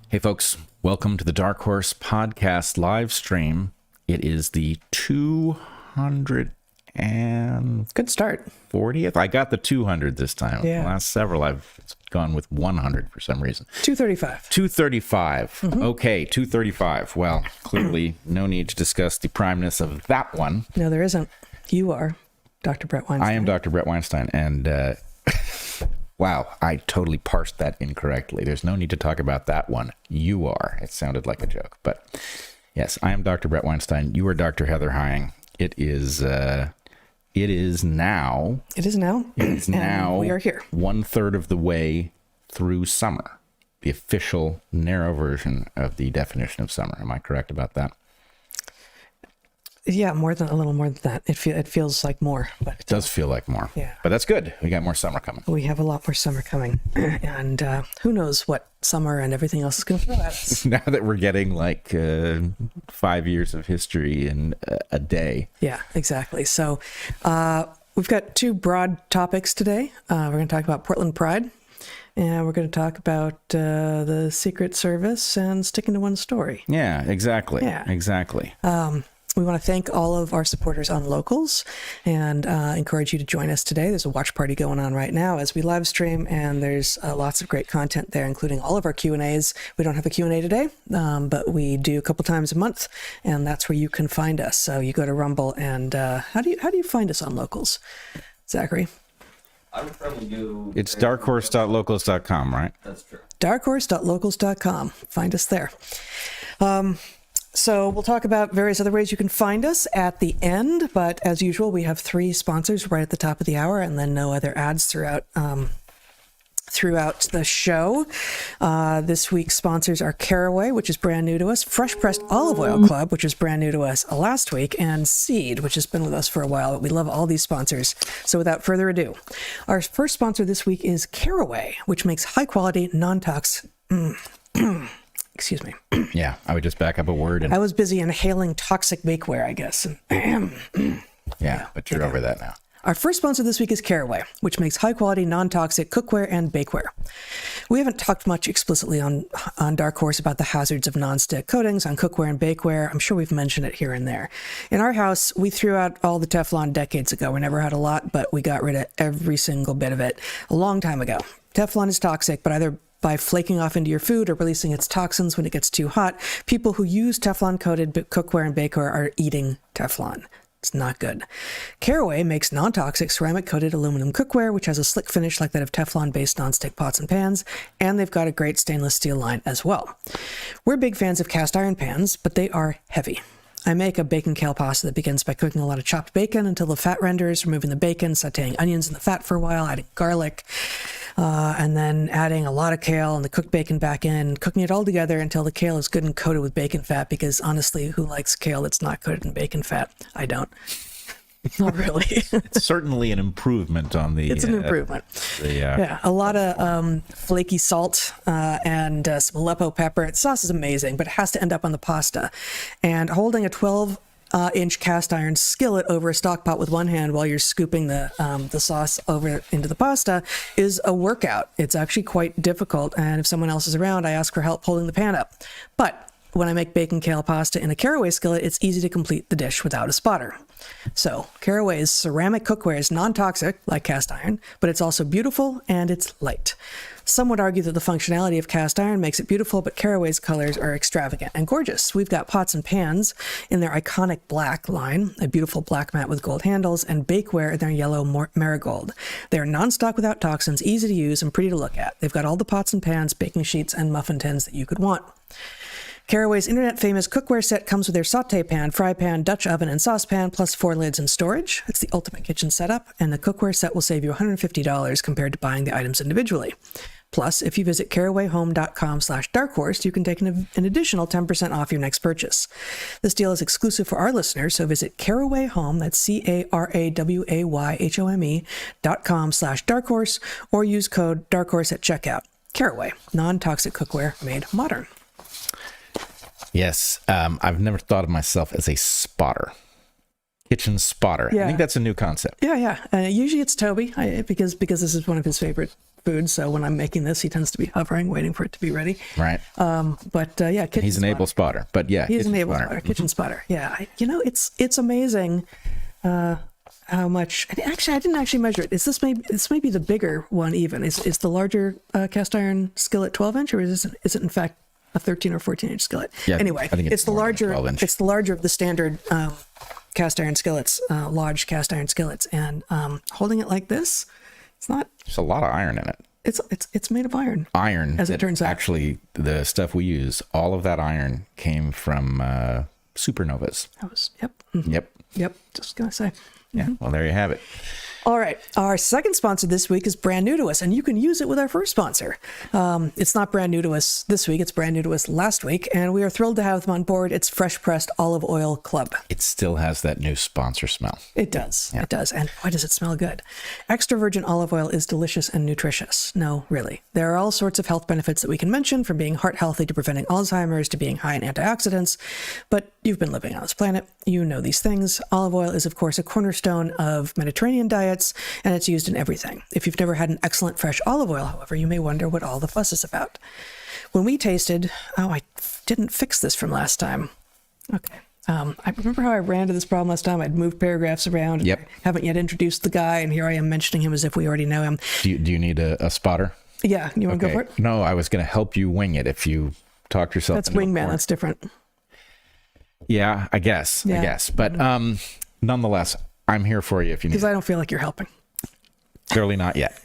Hey folks, welcome to the Dark Horse Podcast live stream. It is the 200 and good start 40th. I got the 200 this time. Yeah. The last several I've gone with 100 for some reason. 235. 235. Okay, 235. Well, clearly no need to discuss the primeness of that one. No, there isn't. You are Dr. Bret Weinstein. I am Dr. Bret Weinstein, and wow, I totally parsed that incorrectly. There's no need to talk about that one. You are. It sounded like a joke, but yes, I am Dr. Bret Weinstein. You are Dr. Heather Hying. It is now. It is now. And we are here. 1/3 of the way through summer. The official narrow version of the definition of summer. Am I correct about that? Yeah, a little more than that. It feels like more, but It does feel like more. Yeah. But that's good. We got more summer coming. We have a lot more summer coming, and who knows what summer and everything else is going to throw at us. Now that we're getting like 5 years of history in a day. Yeah, exactly. So we've got two broad topics today. We're going to talk about Portland Pride, and we're going to talk about the Secret Service and sticking to one story. Yeah, exactly. Yeah. Exactly. We want to thank all of our supporters on Locals and encourage you to join us today. There's a watch party going on right now as we live stream, and there's lots of great content there, including all of our Q&As. We don't have a Q&A today, but we do a couple times a month, and that's where you can find us. So you go to Rumble, and how do you find us on Locals, Zachary? I would probably do... It's darkhorse.locals.com, right? That's true. darkhorse.locals.com. Find us there. So we'll talk about various other ways you can find us at the end, but as usual, we have 3 sponsors right at the top of the hour, and then no other ads throughout the show. This week's sponsors are Caraway, which is brand new to us, Fresh Pressed Olive Oil Club, which is brand new to us last week, and Seed, which has been with us for a while. But we love all these sponsors. So without further ado, our first sponsor this week is Caraway, which makes high-quality, non-toxic... Excuse me. Yeah, I would just back up a word. And I was busy inhaling toxic bakeware, I guess. yeah, but you're over that now. Our first sponsor this week is Caraway, which makes high-quality, non-toxic cookware and bakeware. We haven't talked much explicitly on Dark Horse about the hazards of non-stick coatings on cookware and bakeware. I'm sure we've mentioned it here and there. In our house, we threw out all the Teflon decades ago. We never had a lot, but we got rid of every single bit of it a long time ago. Teflon is toxic, but either by flaking off into your food or releasing its toxins when it gets too hot, people who use Teflon-coated cookware and bakeware are eating Teflon. It's not good. Caraway makes non-toxic ceramic-coated aluminum cookware, which has a slick finish like that of Teflon-based non-stick pots and pans, and they've got a great stainless steel line as well. We're big fans of cast iron pans, but they are heavy. I make a bacon kale pasta that begins by cooking a lot of chopped bacon until the fat renders, removing the bacon, sauteing onions in the fat for a while, adding garlic, and then adding a lot of kale and the cooked bacon back in, cooking it all together until the kale is good and coated with bacon fat, because honestly, who likes kale that's not coated in bacon fat? I don't. Not really. It's certainly an improvement on the... It's an improvement. Yeah, a lot of flaky salt and some Aleppo pepper. The sauce is amazing, but it has to end up on the pasta. And holding a 12-inch cast iron skillet over a stock pot with one hand while you're scooping the sauce over into the pasta is a workout. It's actually quite difficult, and if someone else is around, I ask for help holding the pan up. But when I make bacon kale pasta in a Caraway skillet, it's easy to complete the dish without a spotter. So Caraway's ceramic cookware is non-toxic, like cast iron, but it's also beautiful and it's light. Some would argue that the functionality of cast iron makes it beautiful, but Caraway's colors are extravagant and gorgeous. We've got pots and pans in their iconic black line, a beautiful black mat with gold handles, and bakeware in their yellow marigold. They're non-stock without toxins, easy to use, and pretty to look at. They've got all the pots and pans, baking sheets, and muffin tins that you could want. Caraway's internet-famous cookware set comes with their sauté pan, fry pan, Dutch oven, and saucepan, plus 4 lids and storage. It's the ultimate kitchen setup, and the cookware set will save you $150 compared to buying the items individually. Plus, if you visit carawayhome.com/darkhorse, you can take an additional 10% off your next purchase. This deal is exclusive for our listeners, so visit Caraway Home, that's carawayhome.com/darkhorse, or use code darkhorse at checkout. Caraway, non-toxic cookware made modern. Yes, I've never thought of myself as a spotter. Kitchen spotter. Yeah. I think that's a new concept. Yeah. Usually it's Toby, because this is one of his favorite food. So when I'm making this, he tends to be hovering, waiting for it to be ready. Right. Yeah, kitchen He's an able spotter, but yeah. He's an able spotter, kitchen spotter. Yeah. It's amazing how much, and actually, I didn't actually measure it. This may be the bigger one even. Is the larger cast iron skillet 12-inch, or is it in fact a 13 or 14-inch skillet? Yeah, anyway, I think it's the larger. 12-inch. It's the larger of the standard cast iron skillets, large cast iron skillets, and holding it like this, it's not. There's a lot of iron in it. It's made of iron. Iron, as it turns out. Actually, the stuff we use, all of that iron came from supernovas. Yep. Mm-hmm. Yep. Just gonna say. Yeah. Well, there you have it. All right. Our second sponsor this week is brand new to us, and you can use it with our first sponsor. It's not brand new to us this week. It's brand new to us last week, and we are thrilled to have them on board. It's Fresh Pressed Olive Oil Club. It still has that new sponsor smell. It does. Yeah. It does. And boy, does it smell good. Extra virgin olive oil is delicious and nutritious. No, really. There are all sorts of health benefits that we can mention, from being heart healthy to preventing Alzheimer's to being high in antioxidants. But you've been living on this planet. You know these things. Olive oil is, of course, a cornerstone of Mediterranean diets, and it's used in everything. If you've never had an excellent fresh olive oil, however, you may wonder what all the fuss is about. When we tasted, I didn't fix this from last time. Okay. I remember how I ran to this problem last time. I'd moved paragraphs around. And Yep. I haven't yet introduced the guy, and here I am mentioning him as if we already know him. Do you need a spotter? Yeah, you want to go for it? No, I was going to help you wing it if you talked yourself That's into a wingman. corner. That's different. Yeah, I guess. But nonetheless, I'm here for you if you need. Because I don't feel like you're helping. Clearly not yet.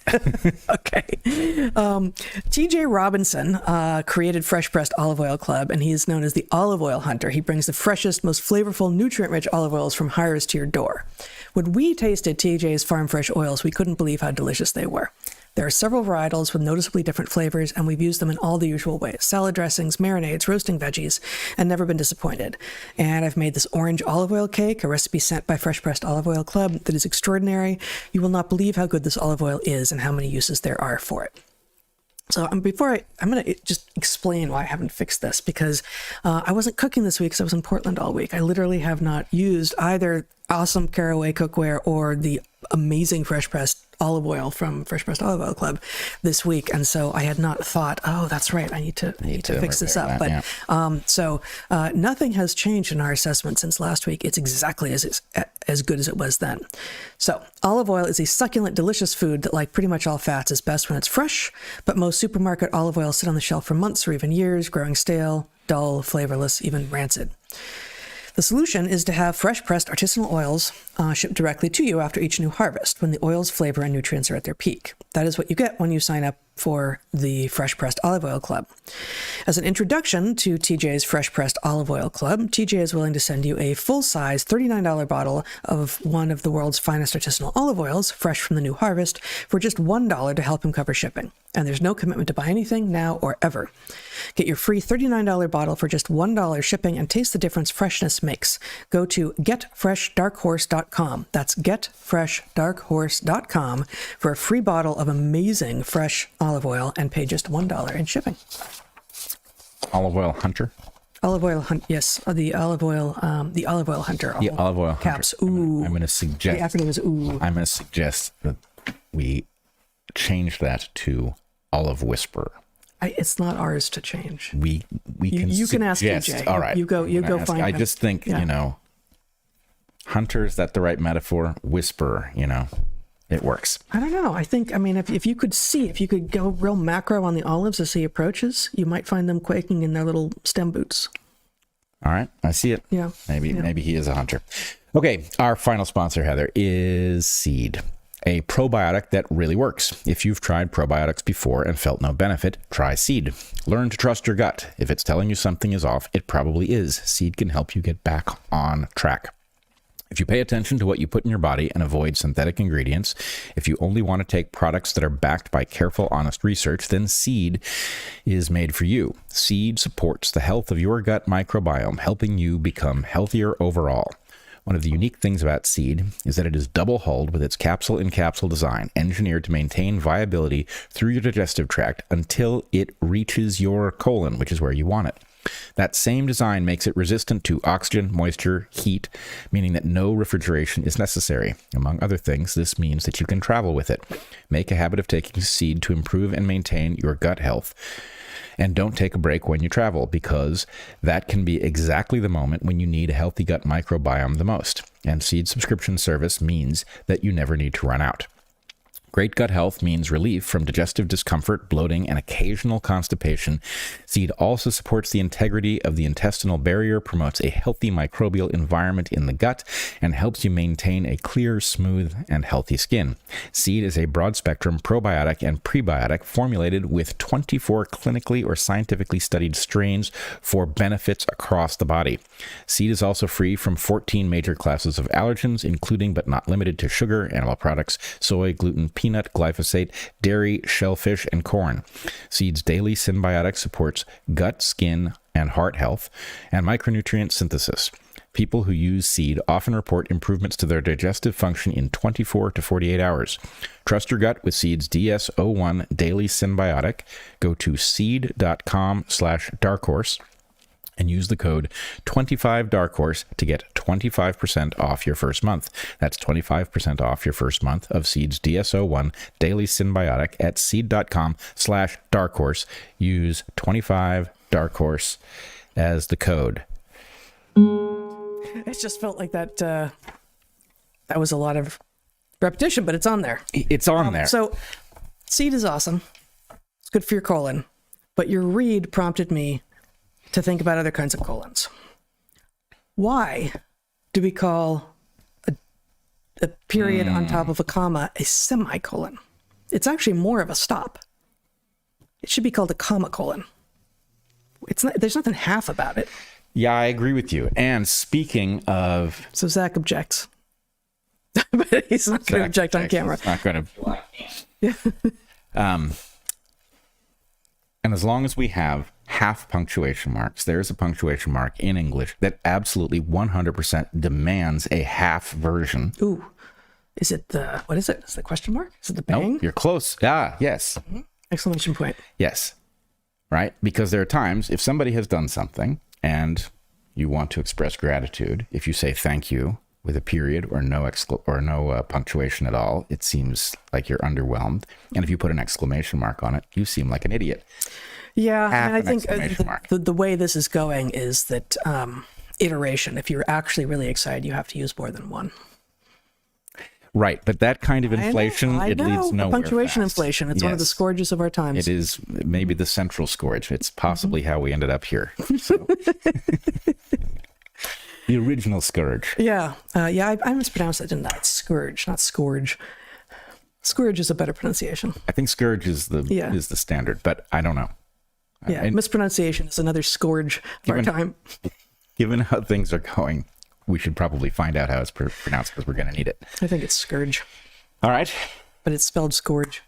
Okay. TJ Robinson created Fresh Pressed Olive Oil Club, and he is known as the Olive Oil Hunter. He brings the freshest, most flavorful, nutrient-rich olive oils from hires to your door. When we tasted TJ's farm fresh oils, we couldn't believe how delicious they were. There are several varietals with noticeably different flavors, and we've used them in all the usual ways: salad dressings, marinades, roasting veggies, and never been disappointed. And I've made this orange olive oil cake, a recipe sent by Fresh Pressed Olive Oil Club, that is extraordinary. You will not believe how good this olive oil is and how many uses there are for it. So I'm going to just explain why I haven't fixed this, because I wasn't cooking this week because I was in Portland all week. I literally have not used either awesome Caraway cookware or the amazing fresh pressed olive oil from Fresh Pressed Olive Oil Club this week, and so I had not thought, oh, that's right, I need to fix this up. That, but nothing has changed in our assessment since last week. It's exactly as good as it was then. So olive oil is a succulent, delicious food that, like pretty much all fats, is best when it's fresh, but most supermarket olive oils sit on the shelf for months or even years, growing stale, dull, flavorless, even rancid. The solution is to have fresh pressed artisanal oils shipped directly to you after each new harvest, when the oil's flavor and nutrients are at their peak. That is what you get when you sign up for the Fresh Pressed Olive Oil Club. As an introduction to TJ's Fresh Pressed Olive Oil Club, TJ is willing to send you a full-size $39 bottle of one of the world's finest artisanal olive oils, fresh from the new harvest, for just $1 to help him cover shipping. And there's no commitment to buy anything now or ever. Get your free $39 bottle for just $1 shipping and taste the difference freshness makes. Go to getfreshdarkhorse.com. That's getfreshdarkhorse.com for a free bottle of amazing fresh olive oil and pay just $1 in shipping. Olive Oil Hunter. Olive oil hunt, yes. The olive oil hunter. The olive oil caps. Hunter. Ooh. I'm going to suggest. The acronym is ooh. I'm going to suggest that we change that to Olive Whisperer. It's not ours to change. We can. You can ask TJ. All right. You go find. I just think Hunter, is that the right metaphor? Whisperer. It works. I don't know. If you could go real macro on the olives as he approaches, you might find them quaking in their little stem boots. All right. I see it. Yeah. Maybe he is a hunter. Okay. Our final sponsor, Heather, is Seed, a probiotic that really works. If you've tried probiotics before and felt no benefit, try Seed. Learn to trust your gut. If it's telling you something is off, it probably is. Seed can help you get back on track. If you pay attention to what you put in your body and avoid synthetic ingredients, if you only want to take products that are backed by careful, honest research, then Seed is made for you. Seed supports the health of your gut microbiome, helping you become healthier overall. One of the unique things about Seed is that it is double-hulled with its capsule-in-capsule design, engineered to maintain viability through your digestive tract until it reaches your colon, which is where you want it. That same design makes it resistant to oxygen, moisture, heat, meaning that no refrigeration is necessary. Among other things, this means that you can travel with it. Make a habit of taking seed to improve and maintain your gut health. And don't take a break when you travel, because that can be exactly the moment when you need a healthy gut microbiome the most. And seed subscription service means that you never need to run out. Great gut health means relief from digestive discomfort, bloating, and occasional constipation. Seed also supports the integrity of the intestinal barrier, promotes a healthy microbial environment in the gut, and helps you maintain a clear, smooth, and healthy skin. Seed is a broad-spectrum probiotic and prebiotic formulated with 24 clinically or scientifically studied strains for benefits across the body. Seed is also free from 14 major classes of allergens, including but not limited to sugar, animal products, soy, gluten, peanut, glyphosate, dairy, shellfish, and corn. Seed's daily symbiotic supports gut, skin, and heart health, and micronutrient synthesis. People who use seed often report improvements to their digestive function in 24 to 48 hours. Trust your gut with Seed's DS-01 Daily Symbiotic. Go to seed.com/darkhorse and use the code 25darkhorse to get 25% off your first month. That's 25% off your first month of Seed's DS-01 Daily Symbiotic at seed.com/darkhorse. Use 25darkhorse as the code. It just felt like that was a lot of repetition, but it's on there. It's on there. So seed is awesome. It's good for your colon. But your read prompted me to think about other kinds of colons. Why do we call a period on top of a comma a semicolon? It's actually more of a stop. It should be called a comma colon. It's not, there's nothing half about it. Yeah, I agree with you. And speaking of... So Zach objects. But he's not going to object on camera. He's not going to... And as long as we have half punctuation marks, there's a punctuation mark in English that absolutely 100% demands a half version. Ooh. Is it the... What is it? Is it the question mark? Is it the bang? Nope, you're close. Ah, yes. Mm-hmm. Exclamation point. Yes. Right? Because there are times, if somebody has done something and you want to express gratitude, if you say thank you with a period or no punctuation at all, it seems like you're underwhelmed. And if you put an exclamation mark on it, you seem like an idiot. Yeah, Half and I an think exclamation mark. the way this is going is that iteration. If you're actually really excited, you have to use more than one. Right, but that kind of inflation, I know. Leads nowhere. Punctuation fast. inflation. It's one of the scourges of our times. It is maybe the central scourge. It's possibly how we ended up here. So. The original scourge. Yeah. I mispronounced that, didn't I? It's scourge, not scourge. Scourge is a better pronunciation. I think scourge is the standard, but I don't know. Yeah, mispronunciation is another scourge of our time. Given how things are going, we should probably find out how it's pronounced because we're going to need it. I think it's scourge. All right. But it's spelled scourge.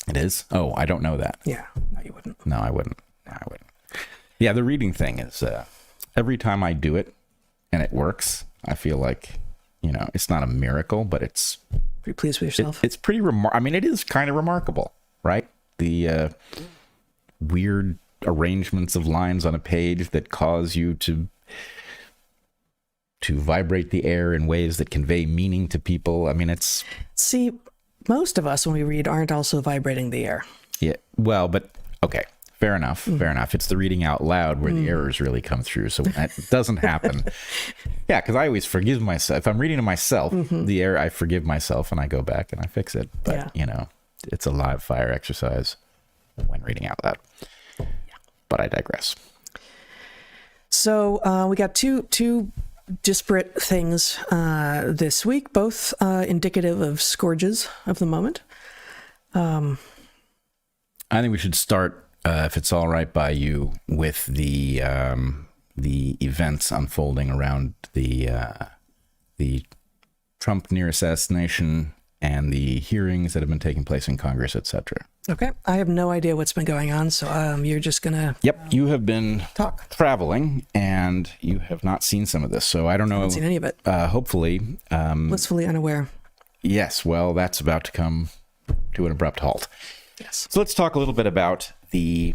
It is? Oh, I don't know that. Yeah, no, you wouldn't. No, I wouldn't. Yeah, the reading thing is every time I do it and it works, I feel like, it's not a miracle, but it's... Pretty pleased with yourself. It's pretty I mean, it is kind of remarkable, right? The weird arrangements of lines on a page that cause you to vibrate the air in ways that convey meaning to people. I mean, it's... See, most of us, when we read, aren't also vibrating the air. Yeah, well, but, okay, fair enough, fair enough. It's the reading out loud where the errors really come through, so when that doesn't happen... Yeah, because I always forgive myself. If I'm reading to myself, the error, I forgive myself and I go back and I fix it. But, it's a live fire exercise when reading out loud. Yeah. But I digress. So we got two disparate things this week, both indicative of scourges of the moment. I think we should start, if it's all right by you, with the events unfolding around the Trump near assassination and the hearings that have been taking place in Congress, etc. Okay. I have no idea what's been going on, so you're just going to... Yep. You have been traveling, and you have not seen some of this, so I don't know... I haven't seen any of it. Hopefully... blissfully unaware. Yes. Well, that's about to come to an abrupt halt. Yes. So let's talk a little bit about the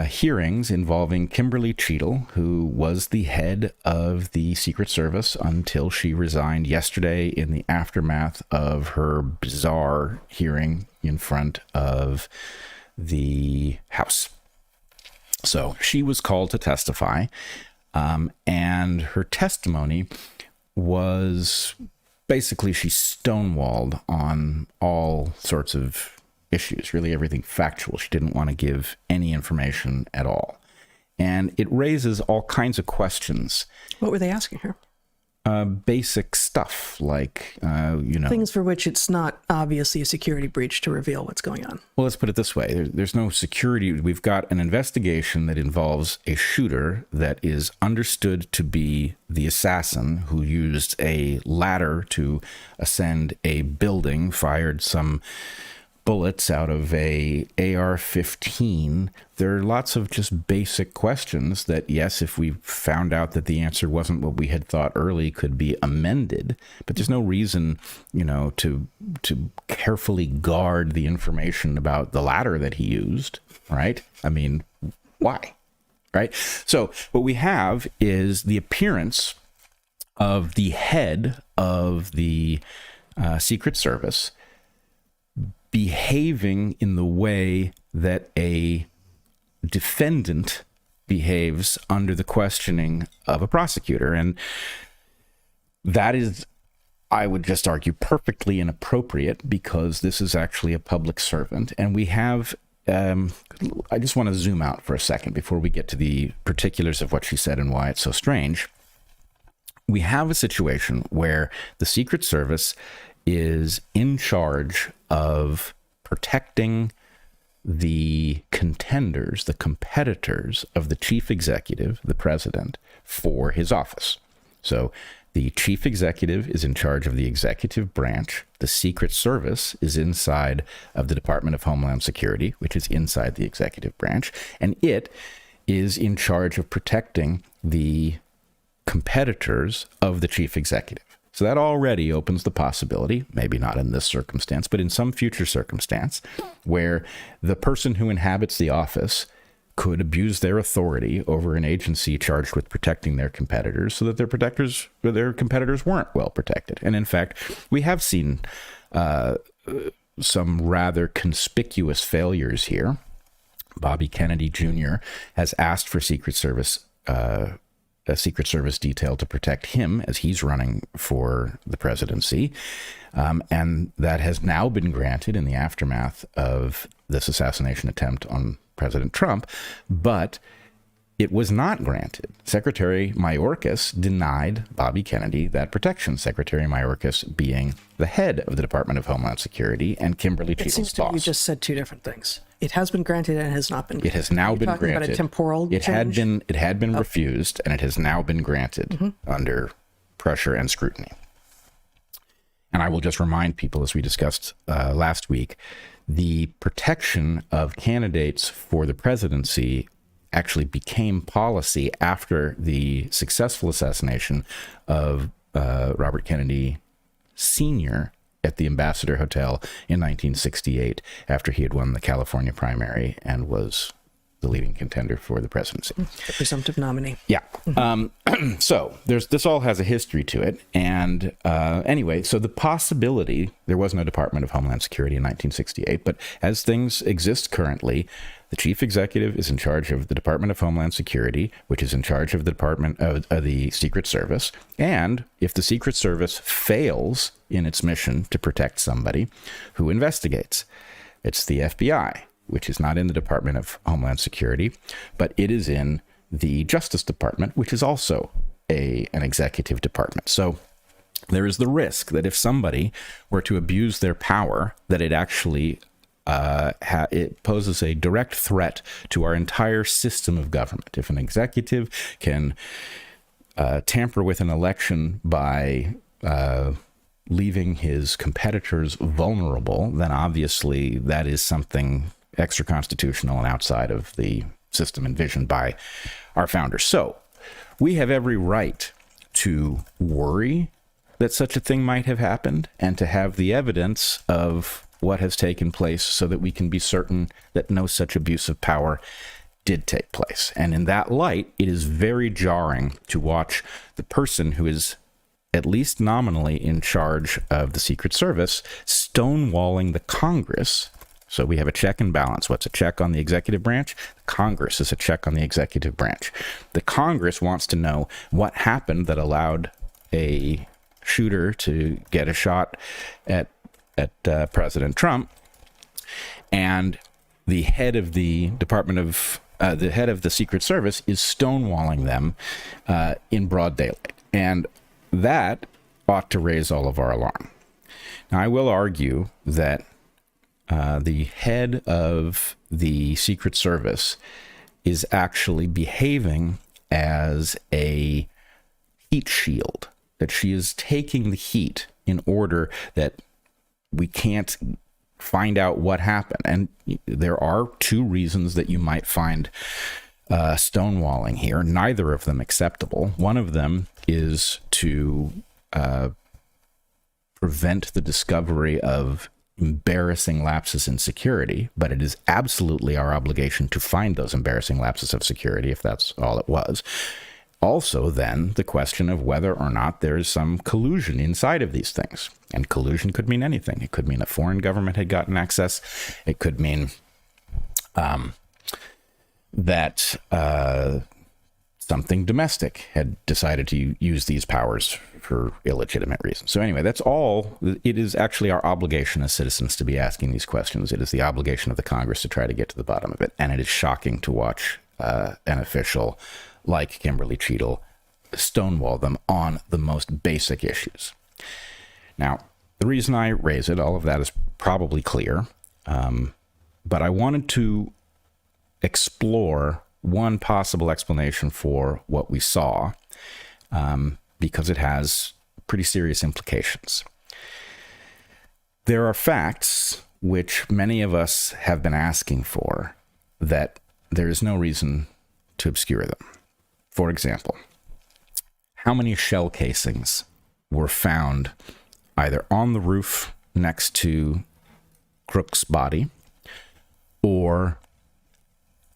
hearings involving Kimberly Cheadle, who was the head of the Secret Service until she resigned yesterday in the aftermath of her bizarre hearing in front of the House. So she was called to testify, and her testimony was basically she stonewalled on all sorts of issues, really everything factual. She didn't want to give any information at all. And it raises all kinds of questions. What were they asking her? Basic stuff like, things for which it's not obviously a security breach to reveal what's going on. Well, let's put it this way. There's no security. We've got an investigation that involves a shooter that is understood to be the assassin who used a ladder to ascend a building, fired some bullets out of a AR-15. There are lots of just basic questions that, yes, if we found out that the answer wasn't what we had thought early, could be amended. But there's no reason, to carefully guard the information about the ladder that he used, right? I mean, why? Right? So what we have is the appearance of the head of the Secret Service behaving in the way that a defendant behaves under the questioning of a prosecutor. And that is, I would just argue, perfectly inappropriate because this is actually a public servant. And we have, I just want to zoom out for a second before we get to the particulars of what she said and why it's so strange. We have a situation where the Secret Service is in charge of protecting the contenders, the competitors of the chief executive, the president, for his office. So the chief executive is in charge of the executive branch. The Secret Service is inside of the Department of Homeland Security, which is inside the executive branch, and it is in charge of protecting the competitors of the chief executive. So that already opens the possibility, maybe not in this circumstance, but in some future circumstance, where the person who inhabits the office could abuse their authority over an agency charged with protecting their competitors so that their competitors weren't well protected. And in fact, we have seen some rather conspicuous failures here. Bobby Kennedy Jr. has asked for a Secret Service detail to protect him as he's running for the presidency. And that has now been granted in the aftermath of this assassination attempt on President Trump, but it was not granted. Secretary Mayorkas denied Bobby Kennedy that protection, Secretary Mayorkas being the head of the Department of Homeland Security and Kimberly Cheadle's boss. It seems to me you just said two different things. It has been granted and it has not been granted. It has now been granted. About a temporal change? It had been refused, and it has now been granted under pressure and scrutiny. And I will just remind people, as we discussed last week, the protection of candidates for the presidency actually became policy after the successful assassination of Robert Kennedy Sr. at the Ambassador Hotel in 1968, after he had won the California primary and was the leading contender for the presidency. The presumptive nominee. Yeah. So this all has a history to it. And anyway, so the possibility, there was no Department of Homeland Security in 1968, but as things exist currently, the chief executive is in charge of the Department of Homeland Security, which is in charge of the Department of the Secret Service. And if the Secret Service fails in its mission to protect somebody, who investigates? It's the FBI, which is not in the Department of Homeland Security, but it is in the Justice Department, which is also an executive department. So there is the risk that if somebody were to abuse their power, that it actually it poses a direct threat to our entire system of government. If an executive can tamper with an election by leaving his competitors vulnerable, then obviously that is something extra-constitutional and outside of the system envisioned by our founders. So we have every right to worry that such a thing might have happened and to have the evidence of what has taken place so that we can be certain that no such abuse of power did take place. And in that light, it is very jarring to watch the person who is at least nominally in charge of the Secret Service stonewalling the Congress. So we have a check and balance. What's a check on the executive branch? Congress is a check on the executive branch. The Congress wants to know what happened that allowed a shooter to get a shot at President Trump, and the head of the the head of the Secret Service is stonewalling them in broad daylight, and that ought to raise all of our alarm. Now, I will argue that the head of the Secret Service is actually behaving as a heat shield, that she is taking the heat in order that we can't find out what happened. And there are two reasons that you might find stonewalling here, neither of them acceptable. One of them is to prevent the discovery of embarrassing lapses in security, but it is absolutely our obligation to find those embarrassing lapses of security if that's all it was. Also, then, the question of whether or not there is some collusion inside of these things. And collusion could mean anything. It could mean a foreign government had gotten access. It could mean that something domestic had decided to use these powers for illegitimate reasons. So anyway, that's all. It is actually our obligation as citizens to be asking these questions. It is the obligation of the Congress to try to get to the bottom of it. And it is shocking to watch an official like Kimberly Cheadle stonewall them on the most basic issues. Now, the reason I raise it, all of that is probably clear, but I wanted to explore one possible explanation for what we saw, because it has pretty serious implications. There are facts which many of us have been asking for that there is no reason to obscure them. For example, how many shell casings were found either on the roof next to Crook's body or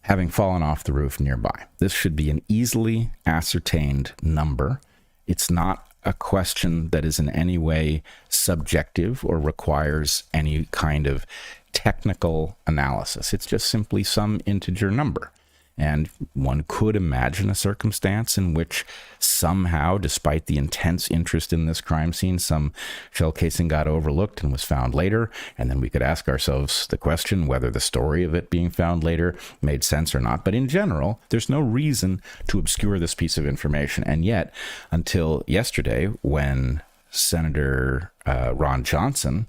having fallen off the roof nearby? This should be an easily ascertained number. It's not a question that is in any way subjective or requires any kind of technical analysis. It's just simply some integer number. And one could imagine a circumstance in which somehow, despite the intense interest in this crime scene, some shell casing got overlooked and was found later. And then we could ask ourselves the question whether the story of it being found later made sense or not. But in general, there's no reason to obscure this piece of information. And yet, until yesterday, when Senator Ron Johnson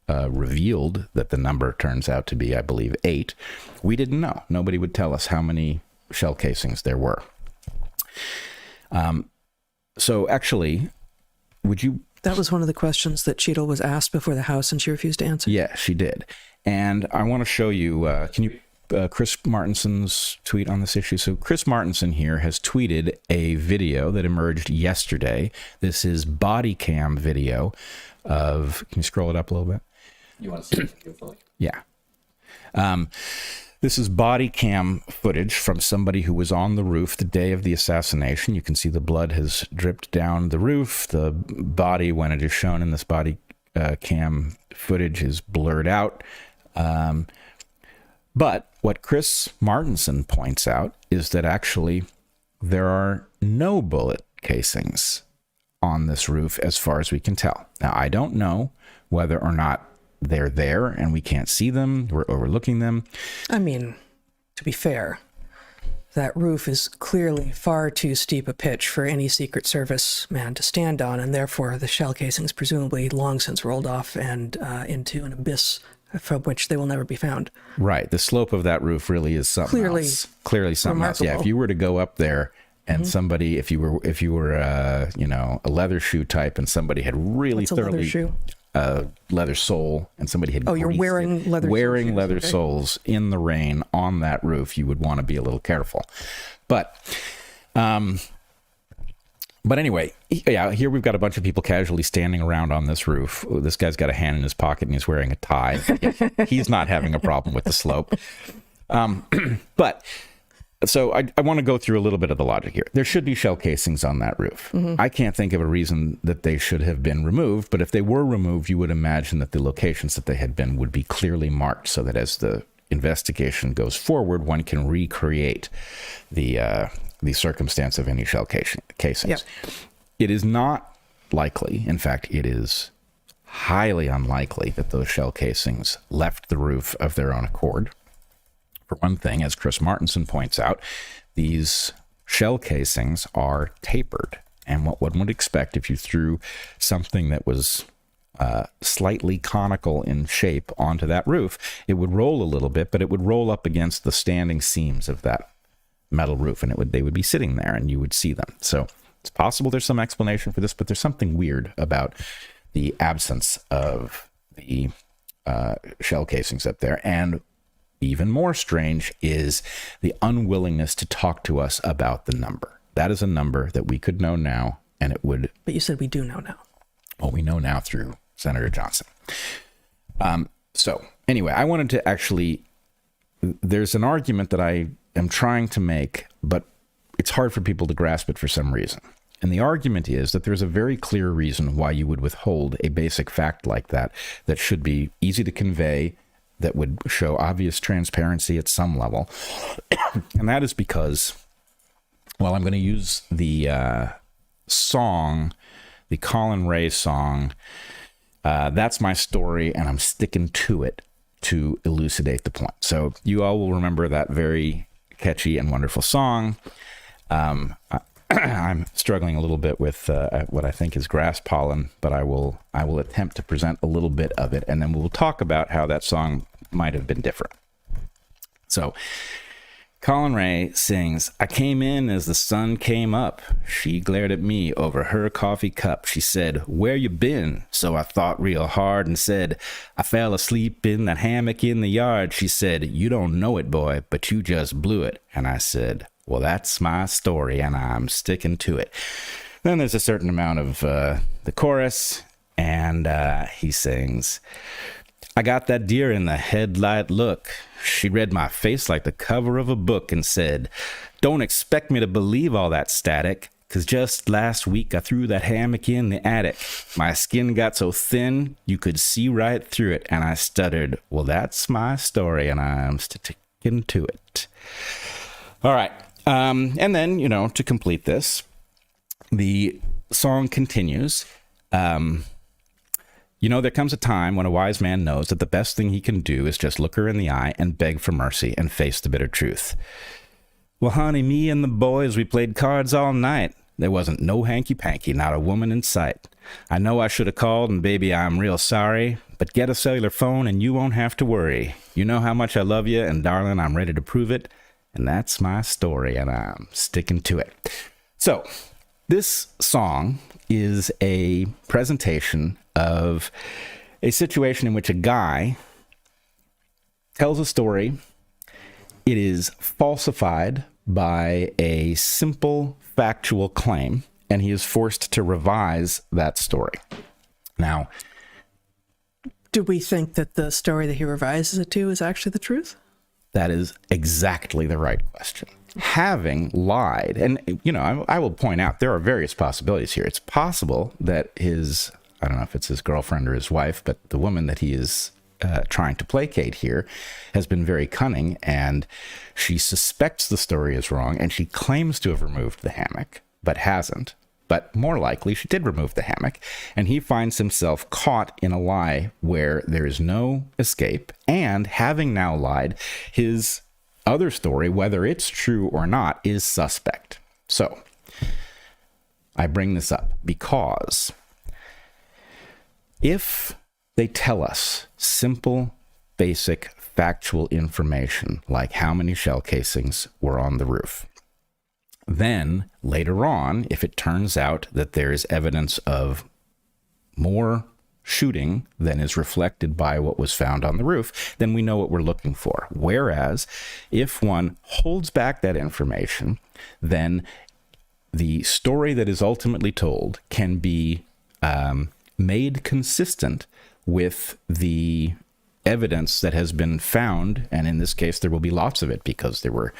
revealed that the number turns out to be, I believe, 8, we didn't know. Nobody would tell us how many shell casings there were. So actually, would you... That was one of the questions that Cheadle was asked before the House, and she refused to answer. Yeah, she did. And I want to show you, can you, Chris Martinson's tweet on this issue. So Chris Martinson here has tweeted a video that emerged yesterday. This is body cam video of, can you scroll it up a little bit? You want to see it carefully? Yeah. This is body cam footage from somebody who was on the roof the day of the assassination. You can see the blood has dripped down the roof. The body, when it is shown in this body cam footage, is blurred out. But what Chris Martinson points out is that actually there are no bullet casings on this roof as far as we can tell. Now, I don't know whether or not they're there and we can't see them, we're overlooking them. I mean, to be fair, that roof is clearly far too steep a pitch for any Secret Service man to stand on, and therefore the shell casings presumably long since rolled off and into an abyss from which they will never be found. Right. The slope of that roof really is something else. Clearly something remarkable. Else. Yeah, if you were to go up there and somebody, if you were a leather shoe type and somebody had really What's thoroughly... What's a leather shoe? Leather sole, and somebody had you're wearing leather soles in the rain on that roof, you would want to be a little careful. But anyway, yeah, here we've got a bunch of people casually standing around on this roof. This guy's got a hand in his pocket and he's wearing a tie. He's not having a problem with the slope. But So I want to go through a little bit of the logic here. There should be shell casings on that roof. I can't think of a reason that they should have been removed, but if they were removed, you would imagine that the locations that they had been would be clearly marked so that as the investigation goes forward, one can recreate the circumstance of any shell casings. Yep. It is not likely, in fact, it is highly unlikely that those shell casings left the roof of their own accord. For one thing, as Chris Martenson points out, these shell casings are tapered. And what one would expect if you threw something that was slightly conical in shape onto that roof, it would roll a little bit, but it would roll up against the standing seams of that metal roof, and they would be sitting there and you would see them. So it's possible there's some explanation for this, but there's something weird about the absence of the shell casings up there. And even more strange is the unwillingness to talk to us about the number. That is a number that we could know now, and it would... But you said we do know now. Well, we know now through Senator Johnson. So anyway, I wanted to actually... There's an argument that I am trying to make, but it's hard for people to grasp it for some reason. And the argument is that there's a very clear reason why you would withhold a basic fact like that should be easy to convey, that would show obvious transparency at some level. And that is because, well, I'm going to use the song, the Colin Ray song, That's My Story, and I'm sticking to it to elucidate the point. So you all will remember that very catchy and wonderful song. I'm struggling a little bit with what I think is grass pollen, but I will attempt to present a little bit of it, and then we'll talk about how that song might have been different. So Colin Ray sings, I came in as the sun came up. She glared at me over her coffee cup. She said, where you been? So I thought real hard and said, I fell asleep in that hammock in the yard. She said, you don't know it, boy, but you just blew it. And I said, well, that's my story, and I'm sticking to it. Then there's a certain amount of the chorus, and he sings, I got that deer in the headlight look. She read my face like the cover of a book and said, don't expect me to believe all that static, 'cause just last week I threw that hammock in the attic. My skin got so thin you could see right through it, and I stuttered, well, that's my story, and I'm sticking to it. All right. And then, to complete this, the song continues. There comes a time when a wise man knows that the best thing he can do is just look her in the eye and beg for mercy and face the bitter truth. Well, honey, me and the boys, we played cards all night. There wasn't no hanky-panky, not a woman in sight. I know I should have called, and baby, I'm real sorry, but get a cellular phone and you won't have to worry. You know how much I love you, and darling, I'm ready to prove it. And that's my story, and I'm sticking to it. So this song is a presentation of a situation in which a guy tells a story. It is falsified by a simple factual claim, and he is forced to revise that story. Now, do we think that the story that he revises it to is actually the truth? That is exactly the right question. Having lied, and, I will point out there are various possibilities here. It's possible that I don't know if it's his girlfriend or his wife, but the woman that he is trying to placate here has been very cunning, and she suspects the story is wrong, and she claims to have removed the hammock, but hasn't. But more likely, she did remove the hammock, and he finds himself caught in a lie where there is no escape. And having now lied, his other story, whether it's true or not, is suspect. So I bring this up because if they tell us simple, basic, factual information, like how many shell casings were on the roof, then later on, if it turns out that there is evidence of more shooting than is reflected by what was found on the roof, then we know what we're looking for. Whereas if one holds back that information, then the story that is ultimately told can be made consistent with the evidence that has been found, and in this case there will be lots of it because there were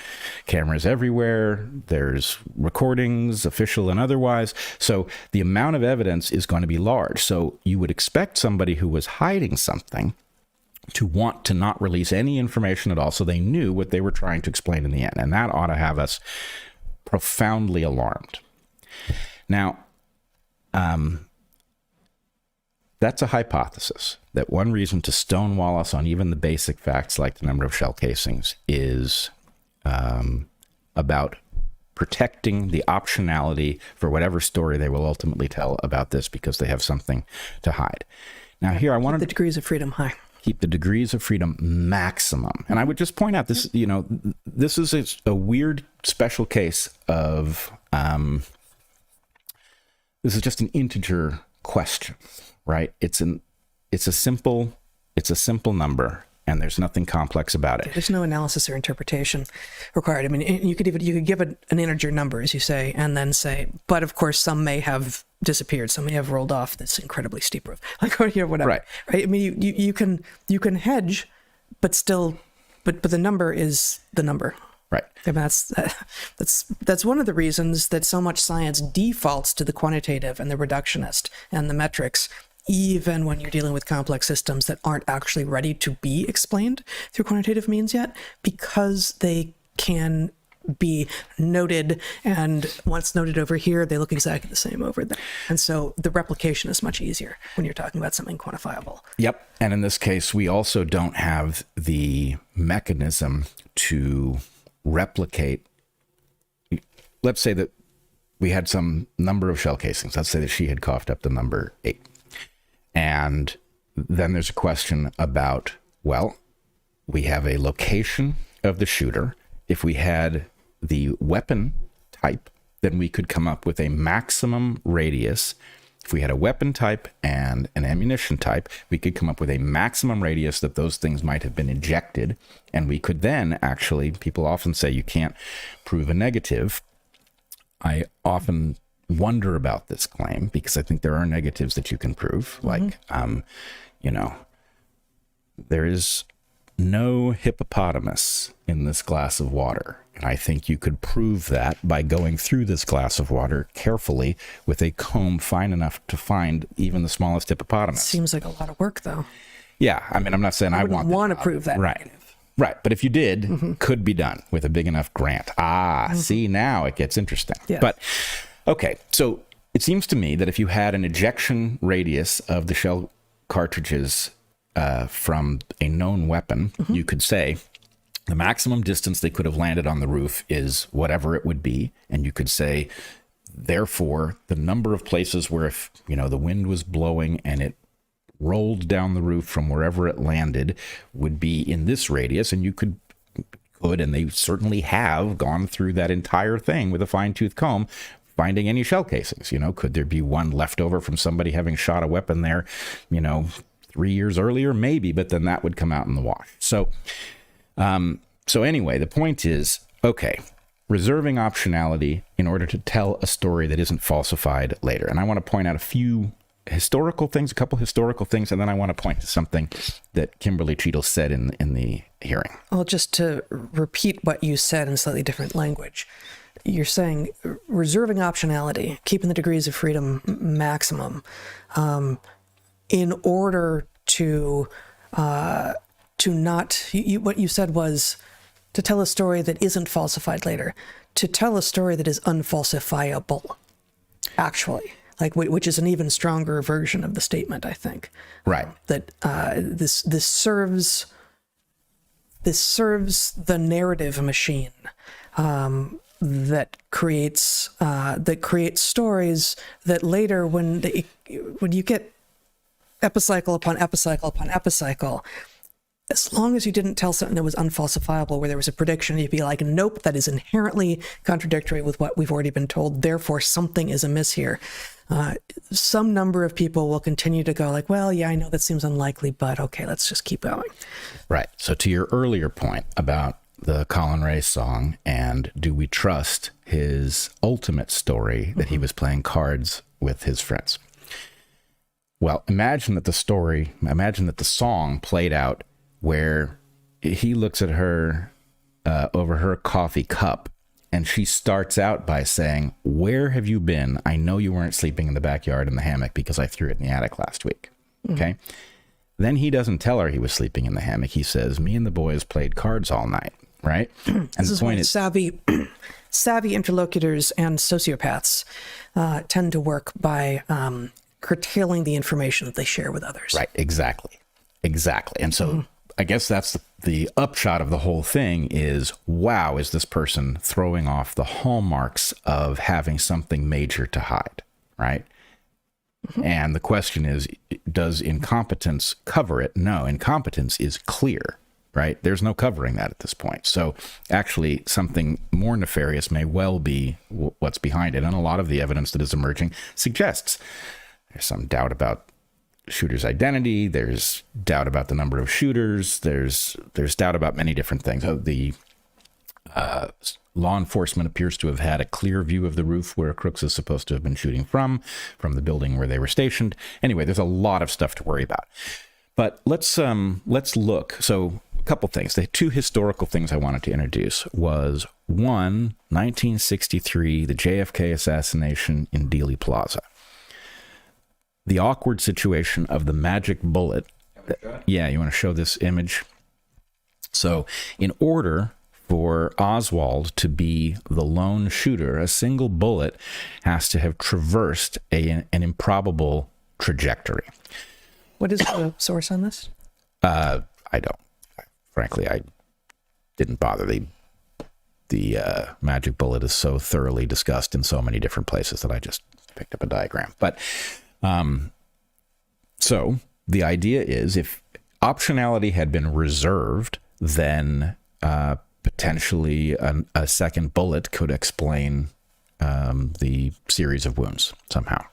cameras everywhere, there's recordings, official and otherwise, so the amount of evidence is going to be large. So you would expect somebody who was hiding something to want to not release any information at all, so they knew what they were trying to explain in the end, and that ought to have us profoundly alarmed. Now, that's a hypothesis, that one reason to stonewall us on even the basic facts like the number of shell casings is about protecting the optionality for whatever story they will ultimately tell about this because they have something to hide. Now here I wanted the degrees of freedom high. Keep the degrees of freedom maximum. And I would just point out this, this is a weird special case of, this is just an integer question, right? It's a simple number, and there's nothing complex about it. There's no analysis or interpretation required. I mean, you could give an integer number, as you say, and then say, but of course some may have disappeared, some may have rolled off this incredibly steep roof, like, or whatever. Right. I mean, you can hedge, but the number is the number. Right. And that's one of the reasons that so much science defaults to the quantitative and the reductionist and the metrics, even when you're dealing with complex systems that aren't actually ready to be explained through quantitative means yet, because they can be noted, and once noted over here, they look exactly the same over there. And so the replication is much easier when you're talking about something quantifiable. Yep. And in this case, we also don't have the mechanism to replicate. Let's say that we had some number of shell casings. Let's say that she had coughed up the number 8. And then there's a question about, well, we have a location of the shooter. If we had the weapon type, then we could come up with a maximum radius. If we had a weapon type and an ammunition type, we could come up with a maximum radius that those things might have been ejected. And we could then actually, people often say you can't prove a negative. I often wonder about this claim because I think there are negatives that you can prove. Like, there is no hippopotamus in this glass of water. And I think you could prove that by going through this glass of water carefully with a comb fine enough to find even the smallest hippopotamus. Seems like a lot of work, though. Yeah, I mean, I'm not saying I want to prove that. Right. Right, but if you did, could be done with a big enough grant. See, now it gets interesting. Yeah. But, okay, so it seems to me that if you had an ejection radius of the shell cartridges from a known weapon, you could say the maximum distance they could have landed on the roof is whatever it would be. And you could say, therefore, the number of places where if, the wind was blowing and it rolled down the roof from wherever it landed would be in this radius. And you could, and they certainly have gone through that entire thing with a fine-tooth comb, finding any shell casings. Could there be one left over from somebody having shot a weapon there, 3 years earlier? Maybe, but then that would come out in the wash. So anyway, the point is, okay, reserving optionality in order to tell a story that isn't falsified later. And I want to point out a couple historical things, and then I want to point to something that Kimberly Cheadle said in the hearing. Well, just to repeat what you said in slightly different language, you're saying reserving optionality, keeping the degrees of freedom maximum, in order to not, what you said was to tell a story that isn't falsified later, to tell a story that is unfalsifiable, actually, which is an even stronger version of the statement, I think. Right. That this serves the narrative machine that creates stories that later, when you get epicycle upon epicycle upon epicycle, as long as you didn't tell something that was unfalsifiable, where there was a prediction, you'd be like, nope, that is inherently contradictory with what we've already been told, therefore something is amiss here. Some number of people will continue to go like, well, yeah, I know that seems unlikely, but okay, let's just keep going. Right. So to your earlier point about the Colin Ray song, and do we trust his ultimate story that he was playing cards with his friends? Well, imagine that the song played out where he looks at her over her coffee cup, and she starts out by saying, "Where have you been? I know you weren't sleeping in the backyard in the hammock because I threw it in the attic last week." Okay. Then he doesn't tell her he was sleeping in the hammock. He says, "Me and the boys played cards all night." Right. And This the is point when is, savvy interlocutors and sociopaths tend to work by curtailing the information that they share with others. right. Exactly. And so I guess that's the upshot of the whole thing is, wow, is this person throwing off the hallmarks of having something major to hide, right? And the question is, does incompetence cover it? No, incompetence is clear, right? There's no covering that at this point. So actually something more nefarious may well be what's behind it. And a lot of the evidence that is emerging suggests there's some doubt about shooter's identity. There's doubt about the number of shooters. There's doubt about many different things. The law enforcement appears to have had a clear view of the roof where Crooks is supposed to have been shooting from the building where they were stationed. Anyway, there's a lot of stuff to worry about. But let's look. So a couple things. The two historical things I wanted to introduce was one, 1963, the JFK assassination in Dealey Plaza. The awkward situation of the magic bullet. Yeah, you want to show this image? So in order for Oswald to be the lone shooter, a single bullet has to have traversed an improbable trajectory. What is the source on this? I don't. Frankly, I didn't bother. The magic bullet is so thoroughly discussed in so many different places that I just picked up a diagram. But so the idea is, if optionality had been reserved, then potentially a second bullet could explain the series of wounds somehow.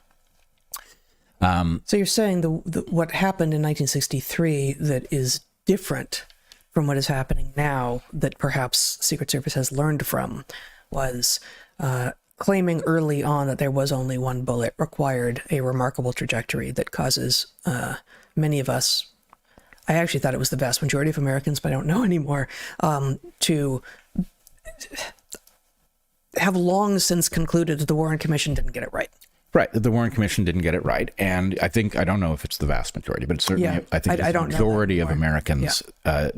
So you're saying what happened in 1963 that is different from what is happening now, that perhaps Secret Service has learned from, was claiming early on that there was only one bullet required a remarkable trajectory that causes many of us, I actually thought it was the vast majority of Americans, but I don't know anymore, to have long since concluded that the Warren Commission didn't get it right. Right. The Warren Commission didn't get it right. And I don't know if it's the vast majority, but certainly I think the majority of Americans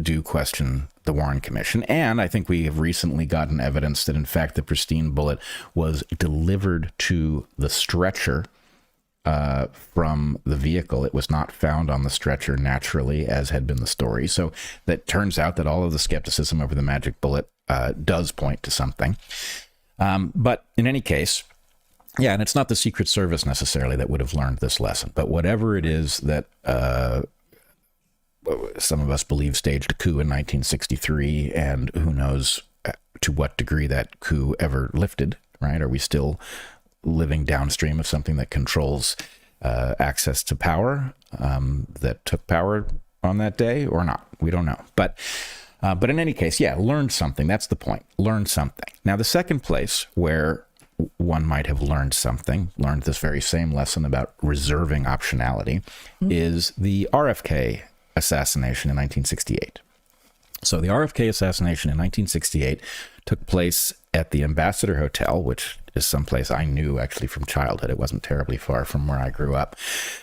do question the Warren Commission. And I think we have recently gotten evidence that, in fact, the pristine bullet was delivered to the stretcher from the vehicle. It was not found on the stretcher naturally, as had been the story. So that turns out that all of the skepticism over the magic bullet does point to something. But in any case, yeah, and it's not the Secret Service necessarily that would have learned this lesson, but whatever it is that some of us believe staged a coup in 1963, and who knows to what degree that coup ever lifted, right? Are we still living downstream of something that controls access to power that took power on that day or not? We don't know. But in any case, yeah, learned something. That's the point. Learned something. Now, the second place where one might have learned this very same lesson about reserving optionality, is the RFK assassination in 1968. So the RFK assassination in 1968 took place at the Ambassador Hotel, which is someplace I knew actually from childhood. It wasn't terribly far from where I grew up.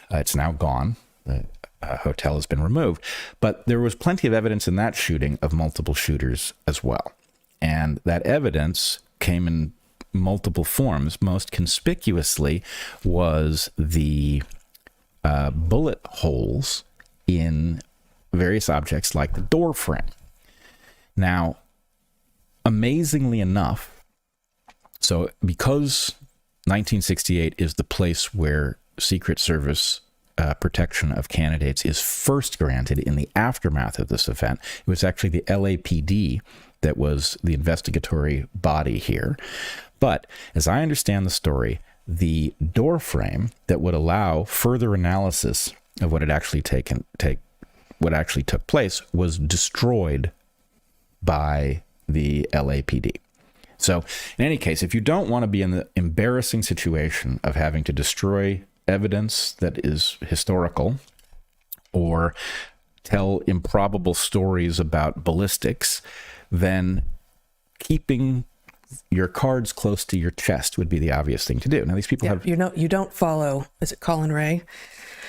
It's now gone. The hotel has been removed. But there was plenty of evidence in that shooting of multiple shooters as well. And that evidence came in multiple forms. Most conspicuously was the bullet holes in various objects like the door frame. Now, amazingly enough, so because 1968 is the place where Secret Service protection of candidates is first granted in the aftermath of this event, it was actually the LAPD that was the investigatory body here. But as I understand the story, the door frame that would allow further analysis of what had actually took place was destroyed by the LAPD. So in any case, if you don't want to be in the embarrassing situation of having to destroy evidence that is historical, or tell improbable stories about ballistics, then keeping your cards close to your chest would be the obvious thing to do. Now, these people have... You don't follow, is it Colin Ray?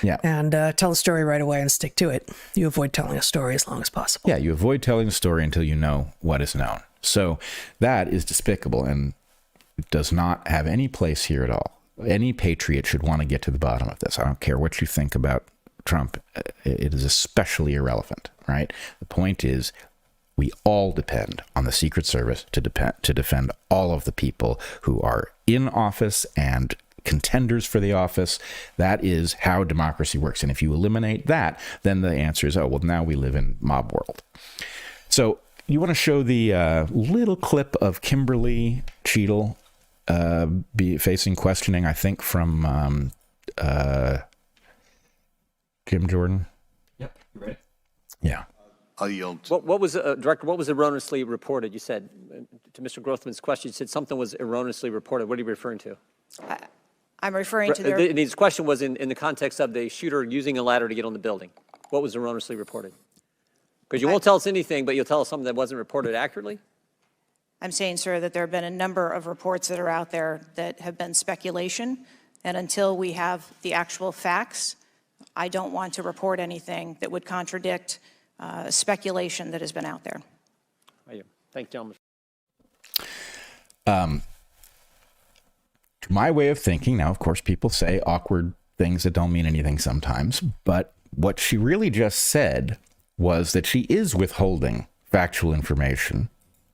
Yeah. And tell a story right away and stick to it. You avoid telling a story as long as possible. Yeah, you avoid telling a story until you know what is known. So that is despicable and does not have any place here at all. Any patriot should want to get to the bottom of this. I don't care what you think about Trump. It is especially irrelevant, right? The point is, we all depend on the Secret Service to defend all of the people who are in office and contenders for the office. That is how democracy works. And if you eliminate that, then the answer is, oh, well, now we live in mob world. So you want to show the little clip of Kimberly Cheadle facing questioning, I think, from Jim Jordan? Yep, you ready? Yeah. I'll yield. What was, Director, what was erroneously reported? You said, to Mr. Grothman's question, you said something was erroneously reported. What are you referring to? I'm referring to their... His question was in the context of the shooter using a ladder to get on the building. What was erroneously reported? Because you won't tell us anything, but you'll tell us something that wasn't reported accurately? I'm saying, sir, that there have been a number of reports that are out there that have been speculation, and until we have the actual facts, I don't want to report anything that would contradict speculation that has been out there. Thank you, To gentlemen. my way of thinking, now, of course, people say awkward things that don't mean anything sometimes, but what she really just said was that she is withholding factual information,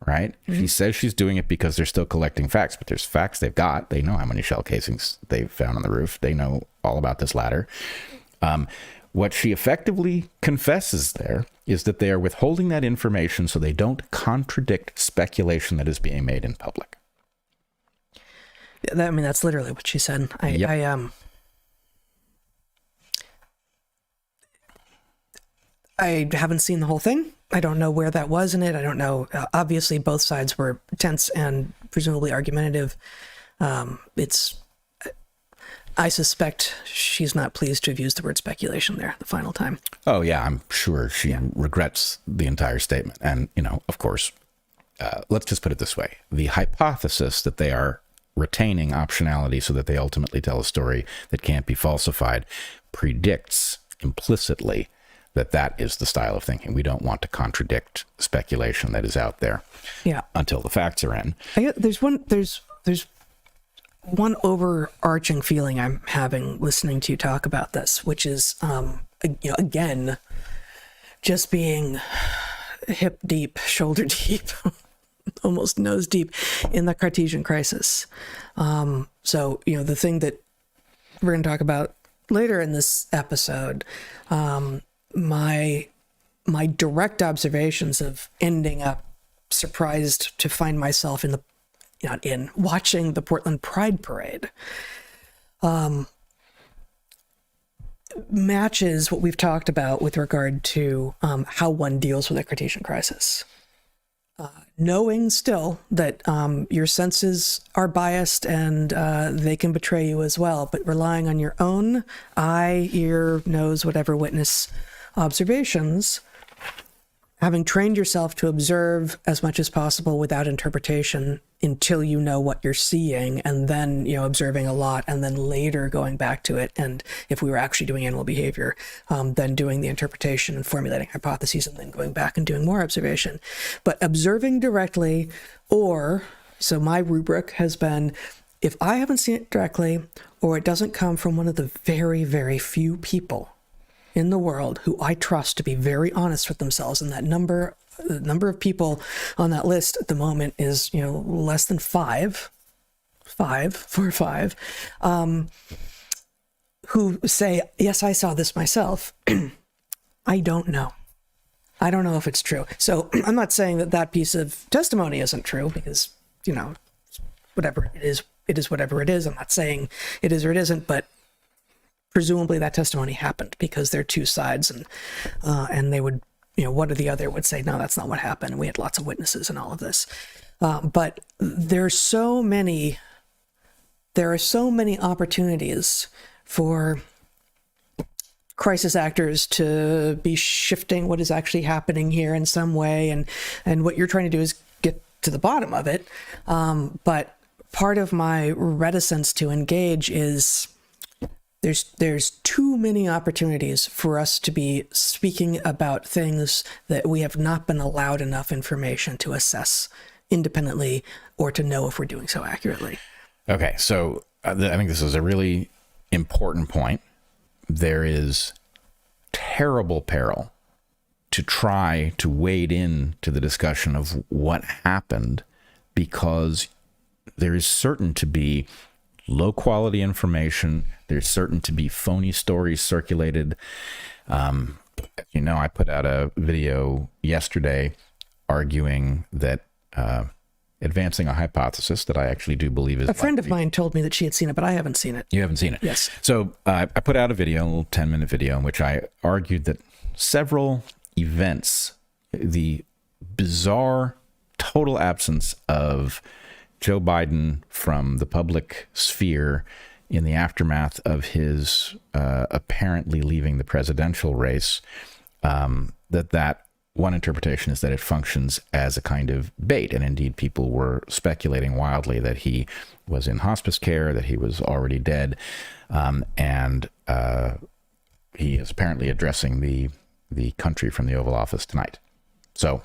right? Mm-hmm. She says she's doing it because they're still collecting facts, but there's facts they've got. They know how many shell casings they've found on the roof. They know all about this ladder. What she effectively confesses there is that they are withholding that information so they don't contradict speculation that is being made in public. I mean, that's literally what she said. I haven't seen the whole thing. I don't know where that was in it. I don't know. Obviously, both sides were tense and presumably argumentative. I suspect she's not pleased to have used the word speculation there the final time. Oh, yeah, I'm sure she regrets the entire statement. And, of course, let's just put it this way. The hypothesis that they are retaining optionality so that they ultimately tell a story that can't be falsified predicts implicitly that is the style of thinking. We don't want to contradict speculation that is out there until the facts are in. There's one overarching feeling I'm having listening to you talk about this, which is, again, just being hip deep, shoulder deep, almost nose deep in the Cartesian crisis. So, the thing that we're going to talk about later in this episode, my direct observations of ending up surprised to find myself watching the Portland Pride Parade matches what we've talked about with regard to how one deals with a Cartesian crisis. Knowing still that your senses are biased and they can betray you as well, but relying on your own eye, ear, nose, whatever witness observations, having trained yourself to observe as much as possible without interpretation until you know what you're seeing, and then observing a lot, and then later going back to it, and if we were actually doing animal behavior, then doing the interpretation and formulating hypotheses, and then going back and doing more observation. But observing directly, so my rubric has been, if I haven't seen it directly, or it doesn't come from one of the very, very few people in the world who I trust to be very honest with themselves, and the number of people on that list at the moment is, less than five, who say, yes, I saw this myself. I don't know. I don't know if it's true. So I'm not saying that piece of testimony isn't true, because, whatever it is whatever it is. I'm not saying it is or it isn't, but presumably that testimony happened because there are two sides, and they would, one or the other would say, no, that's not what happened. And we had lots of witnesses and all of this. But there are so many opportunities for crisis actors to be shifting what is actually happening here in some way, and what you're trying to do is get to the bottom of it. But part of my reticence to engage is there's too many opportunities for us to be speaking about things that we have not been allowed enough information to assess independently or to know if we're doing so accurately. Okay, so I think this is a really important point. There is terrible peril to try to wade in to the discussion of what happened, because there is certain to be low quality information. There's certain to be phony stories circulated. I put out a video yesterday arguing that advancing a hypothesis that I actually do believe is... A friend of mine told me that she had seen it, but I haven't seen it. You haven't seen it? Yes. So I put out a video, a little 10-minute video, in which I argued that several events, the bizarre total absence of Joe Biden from the public sphere in the aftermath of his apparently leaving the presidential race, that one interpretation is that it functions as a kind of bait. And indeed, people were speculating wildly that he was in hospice care, that he was already dead. And he is apparently addressing the country from the Oval Office tonight. So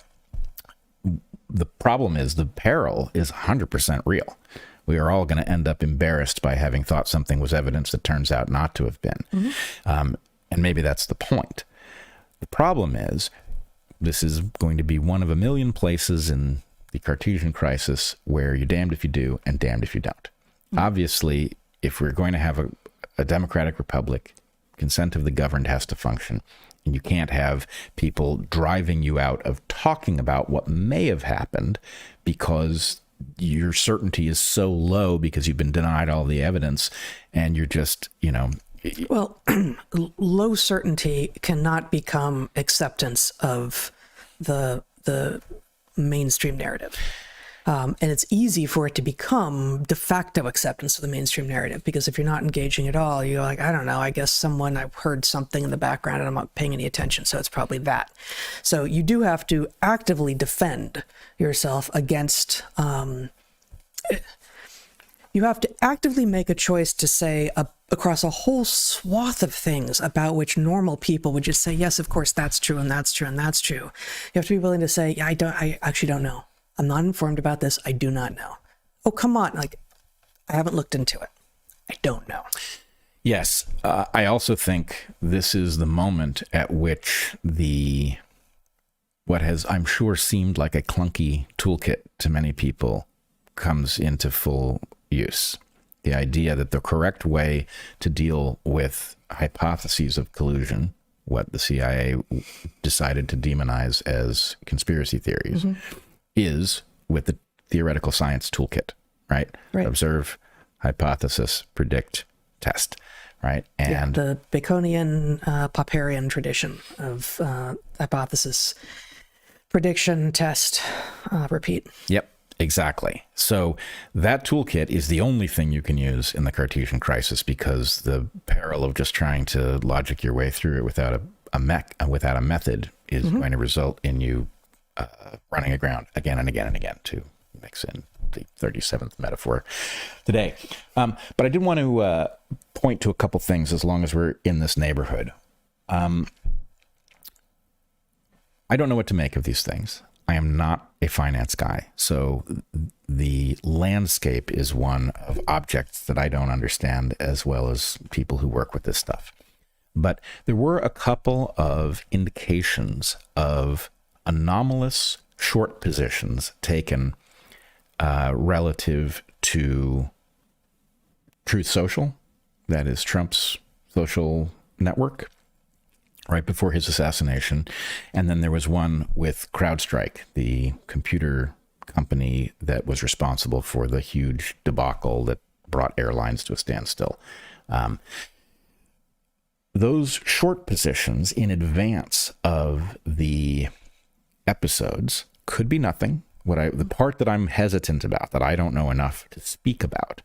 the problem is, the peril is 100% real. We are all going to end up embarrassed by having thought something was evidence that turns out not to have been. Mm-hmm. And maybe that's the point. The problem is, this is going to be one of a million places in the Cartesian crisis where you're damned if you do and damned if you don't. Mm-hmm. Obviously, if we're going to have a democratic republic, consent of the governed has to function. And you can't have people driving you out of talking about what may have happened because your certainty is so low because you've been denied all the evidence, and you're just, Well, low certainty cannot become acceptance of the mainstream narrative. And it's easy for it to become de facto acceptance of the mainstream narrative, because if you're not engaging at all, you're like, I don't know, I guess I've heard something in the background and I'm not paying any attention, so it's probably that. So you do have to actively defend yourself against, you have to actively make a choice to say across a whole swath of things about which normal people would just say, yes, of course, that's true, and that's true, and that's true. You have to be willing to say, yeah, I actually don't know. I'm not informed about this. I do not know. Oh, come on. Like, I haven't looked into it. I don't know. Yes. I also think this is the moment at which what has, I'm sure, seemed like a clunky toolkit to many people comes into full use. The idea that the correct way to deal with hypotheses of collusion, what the CIA decided to demonize as conspiracy theories, mm-hmm. is with the theoretical science toolkit, right? Observe, hypothesis, predict, test, right? And the Baconian, Popperian tradition of hypothesis, prediction, test, repeat. Yep, exactly. So that toolkit is the only thing you can use in the Cartesian crisis, because the peril of just trying to logic your way through it without a method is mm-hmm. going to result in you running aground again and again and again, to mix in the 37th metaphor today. But I did want to point to a couple things as long as we're in this neighborhood. I don't know what to make of these things. I am not a finance guy, so the landscape is one of objects that I don't understand as well as people who work with this stuff. But there were a couple of indications of anomalous short positions taken relative to Truth Social, that is Trump's social network, right before his assassination. And then there was one with CrowdStrike, the computer company that was responsible for the huge debacle that brought airlines to a standstill. Those short positions in advance of the episodes could be nothing. The part that I'm hesitant about, that I don't know enough to speak about,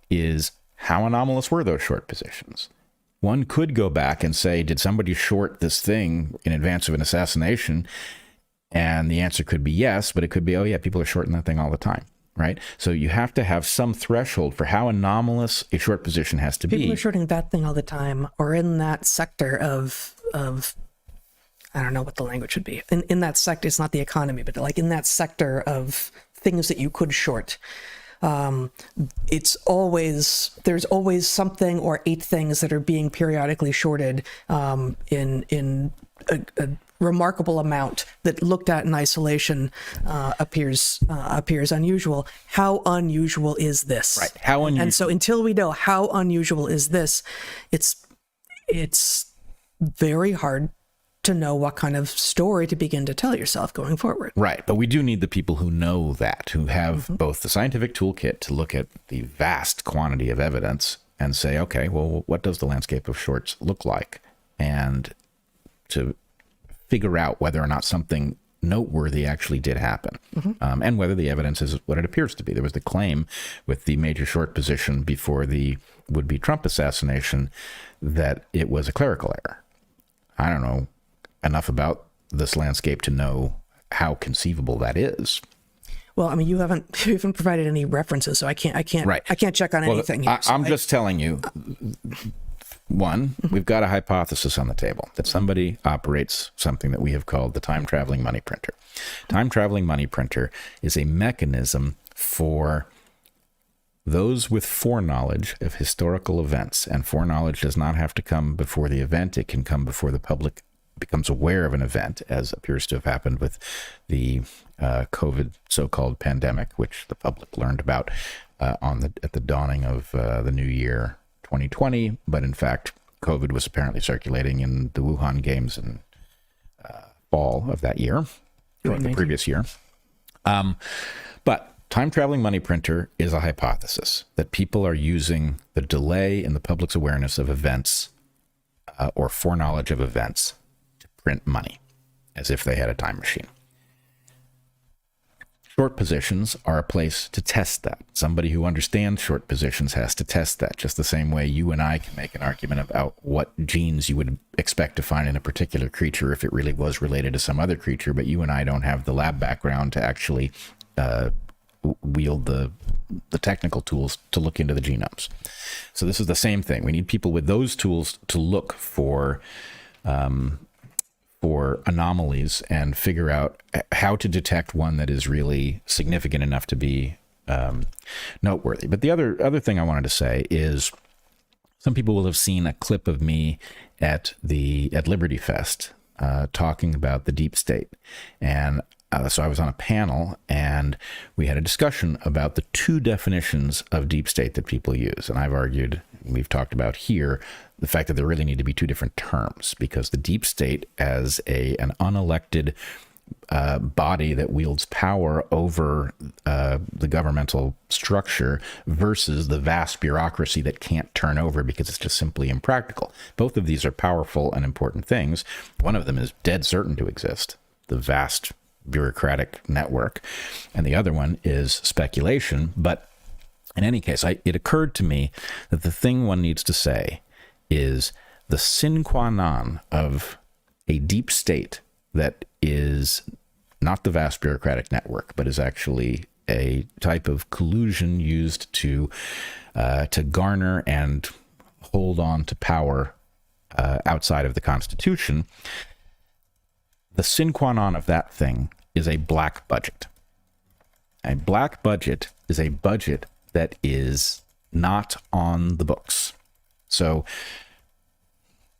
is how anomalous were those short positions? one could go back and say, did somebody short this thing in advance of an assassination? And the answer could be yes, but it could be, oh yeah, people are shorting that thing all the time, right? So you have to have some threshold for how anomalous a short position has to be. People are shorting that thing all the time, or in that sector of I don't know what the language should be. In that sector, it's not the economy, but like in that sector of things that you could short. There's always something or 8 things that are being periodically shorted in a remarkable amount that, looked at in isolation, appears unusual. How unusual is this? Right. How unusual? And so until we know how unusual is this, it's very hard to know what kind of story to begin to tell yourself going forward. Right. But we do need the people who know that, who have both the scientific toolkit to look at the vast quantity of evidence and say, okay, well, what does the landscape of shorts look like? And to figure out whether or not something noteworthy actually did happen, and whether the evidence is what it appears to be. There was the claim with the major short position before the would-be Trump assassination that it was a clerical error. I don't know enough about this landscape to know how conceivable that is. Well, I mean, you haven't provided any references, so I can't check on anything here. I'm just telling you. One, we've got a hypothesis on the table that somebody operates something that we have called the time-traveling money printer. Time-traveling money printer is a mechanism for those with foreknowledge of historical events, and foreknowledge does not have to come before the event. It can come before the public becomes aware of an event, as appears to have happened with the COVID so-called pandemic, which the public learned about at the dawning of the new year 2020, but in fact, COVID was apparently circulating in the Wuhan Games in fall of that year, or the previous year. But time-traveling money printer is a hypothesis that people are using the delay in the public's awareness of events or foreknowledge of events to print money, as if they had a time machine. Short positions are a place to test that. Somebody who understands short positions has to test that, just the same way you and I can make an argument about what genes you would expect to find in a particular creature if it really was related to some other creature, but you and I don't have the lab background to actually wield the technical tools to look into the genomes. So this is the same thing. We need people with those tools to look for anomalies and figure out how to detect one that is really significant enough to be noteworthy. But the other thing I wanted to say is some people will have seen a clip of me at Liberty Fest talking about the deep state. And so I was on a panel and we had a discussion about the 2 definitions of deep state that people use. And I've argued, we've talked about here, the fact that there really need to be 2 different terms, because the deep state as an unelected body that wields power over the governmental structure versus the vast bureaucracy that can't turn over because it's just simply impractical. Both of these are powerful and important things. One of them is dead certain to exist, the vast bureaucratic network, and the other one is speculation. But in any case, it occurred to me that the thing one needs to say is the sine qua non of a deep state that is not the vast bureaucratic network, but is actually a type of collusion used to garner and hold on to power outside of the Constitution. The sine qua non of that thing is a black budget. A black budget is a budget that is not on the books. So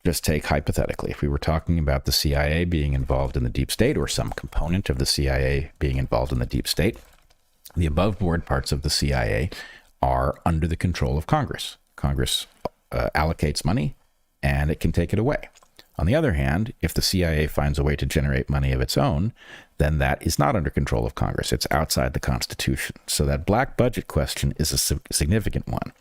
just take hypothetically, if we were talking about the CIA being involved in the deep state or some component of the CIA being involved in the deep state, the above board parts of the CIA are under the control of Congress. Congress allocates money and it can take it away. On the other hand, if the CIA finds a way to generate money of its own, then that is not under control of Congress. It's outside the Constitution. So that black budget question is a significant one.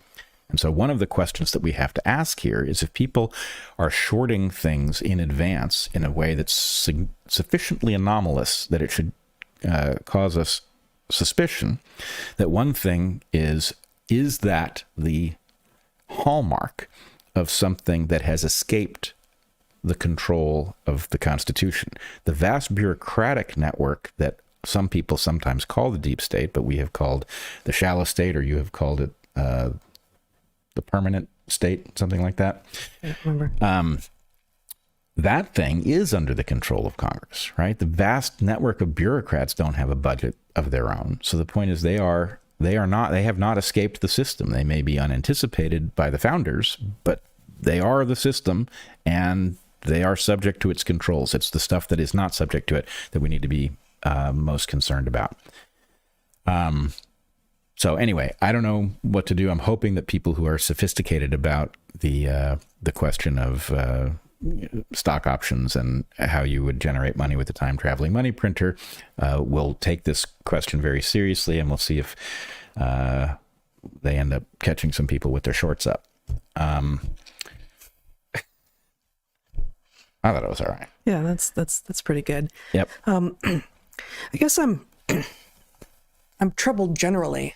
And so one of the questions that we have to ask here is if people are shorting things in advance in a way that's sufficiently anomalous that it should cause us suspicion that one thing is that the hallmark of something that has escaped the control of the Constitution. The vast bureaucratic network that some people sometimes call the deep state, but we have called the shallow state, or you have called it the permanent state, something like that. I don't remember. That thing is under the control of Congress, right? The vast network of bureaucrats don't have a budget of their own. So the point is they have not escaped the system. They may be unanticipated by the founders, but they are the system, and they are subject to its controls. It's the stuff that is not subject to it that we need to be most concerned about. So anyway, I don't know what to do. I'm hoping that people who are sophisticated about the question of stock options and how you would generate money with a time traveling money printer will take this question very seriously, and we'll see if they end up catching some people with their shorts up. I thought it was all right. Yeah, that's pretty good. Yep. I guess I'm troubled generally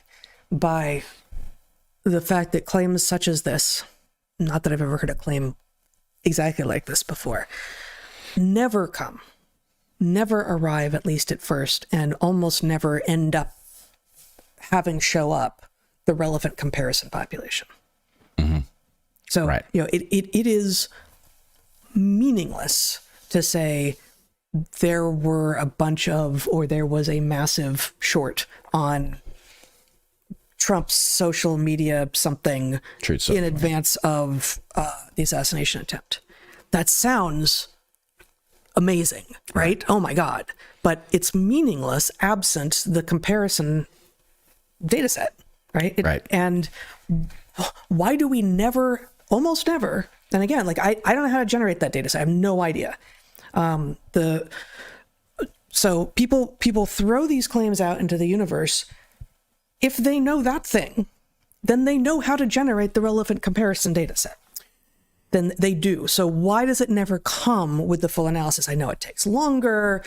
by the fact that claims such as this, not that I've ever heard a claim exactly like this before, never arrive, at least at first, and almost never end up having show up the relevant comparison population. Mm-hmm. So, right. It is meaningless to say there were a bunch of, or there was a massive short on Trump's social media something in advance of the assassination attempt. That sounds amazing, right? Oh my God. But it's meaningless absent the comparison data set, right? Right. And why do we almost never, and again, like I don't know how to generate that data set. I have no idea. So people throw these claims out into the universe. If they know that thing, then they know how to generate the relevant comparison data set. Then they do. So why does it never come with the full analysis? I know it takes longer.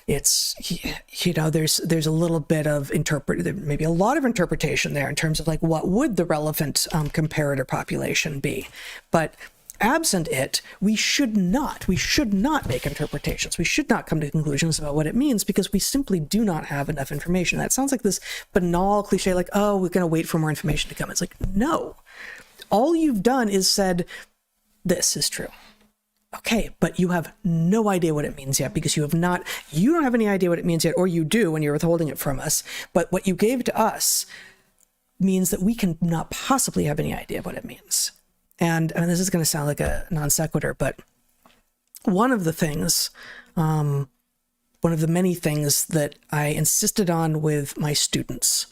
It's, there's a little bit of maybe a lot of interpretation there in terms of like, what would the relevant comparator population be? But absent it, we should not make interpretations. We should not come to conclusions about what it means, because we simply do not have enough information. That sounds like this banal cliche, like, oh, we're going to wait for more information to come. It's like, no, all you've done is said, this is true. Okay, but you have no idea what it means yet, because you don't have any idea what it means yet, or you do when you're withholding it from us. But what you gave to us means that we can not possibly have any idea what it means. And this is going to sound like a non sequitur, but one of the many things that I insisted on with my students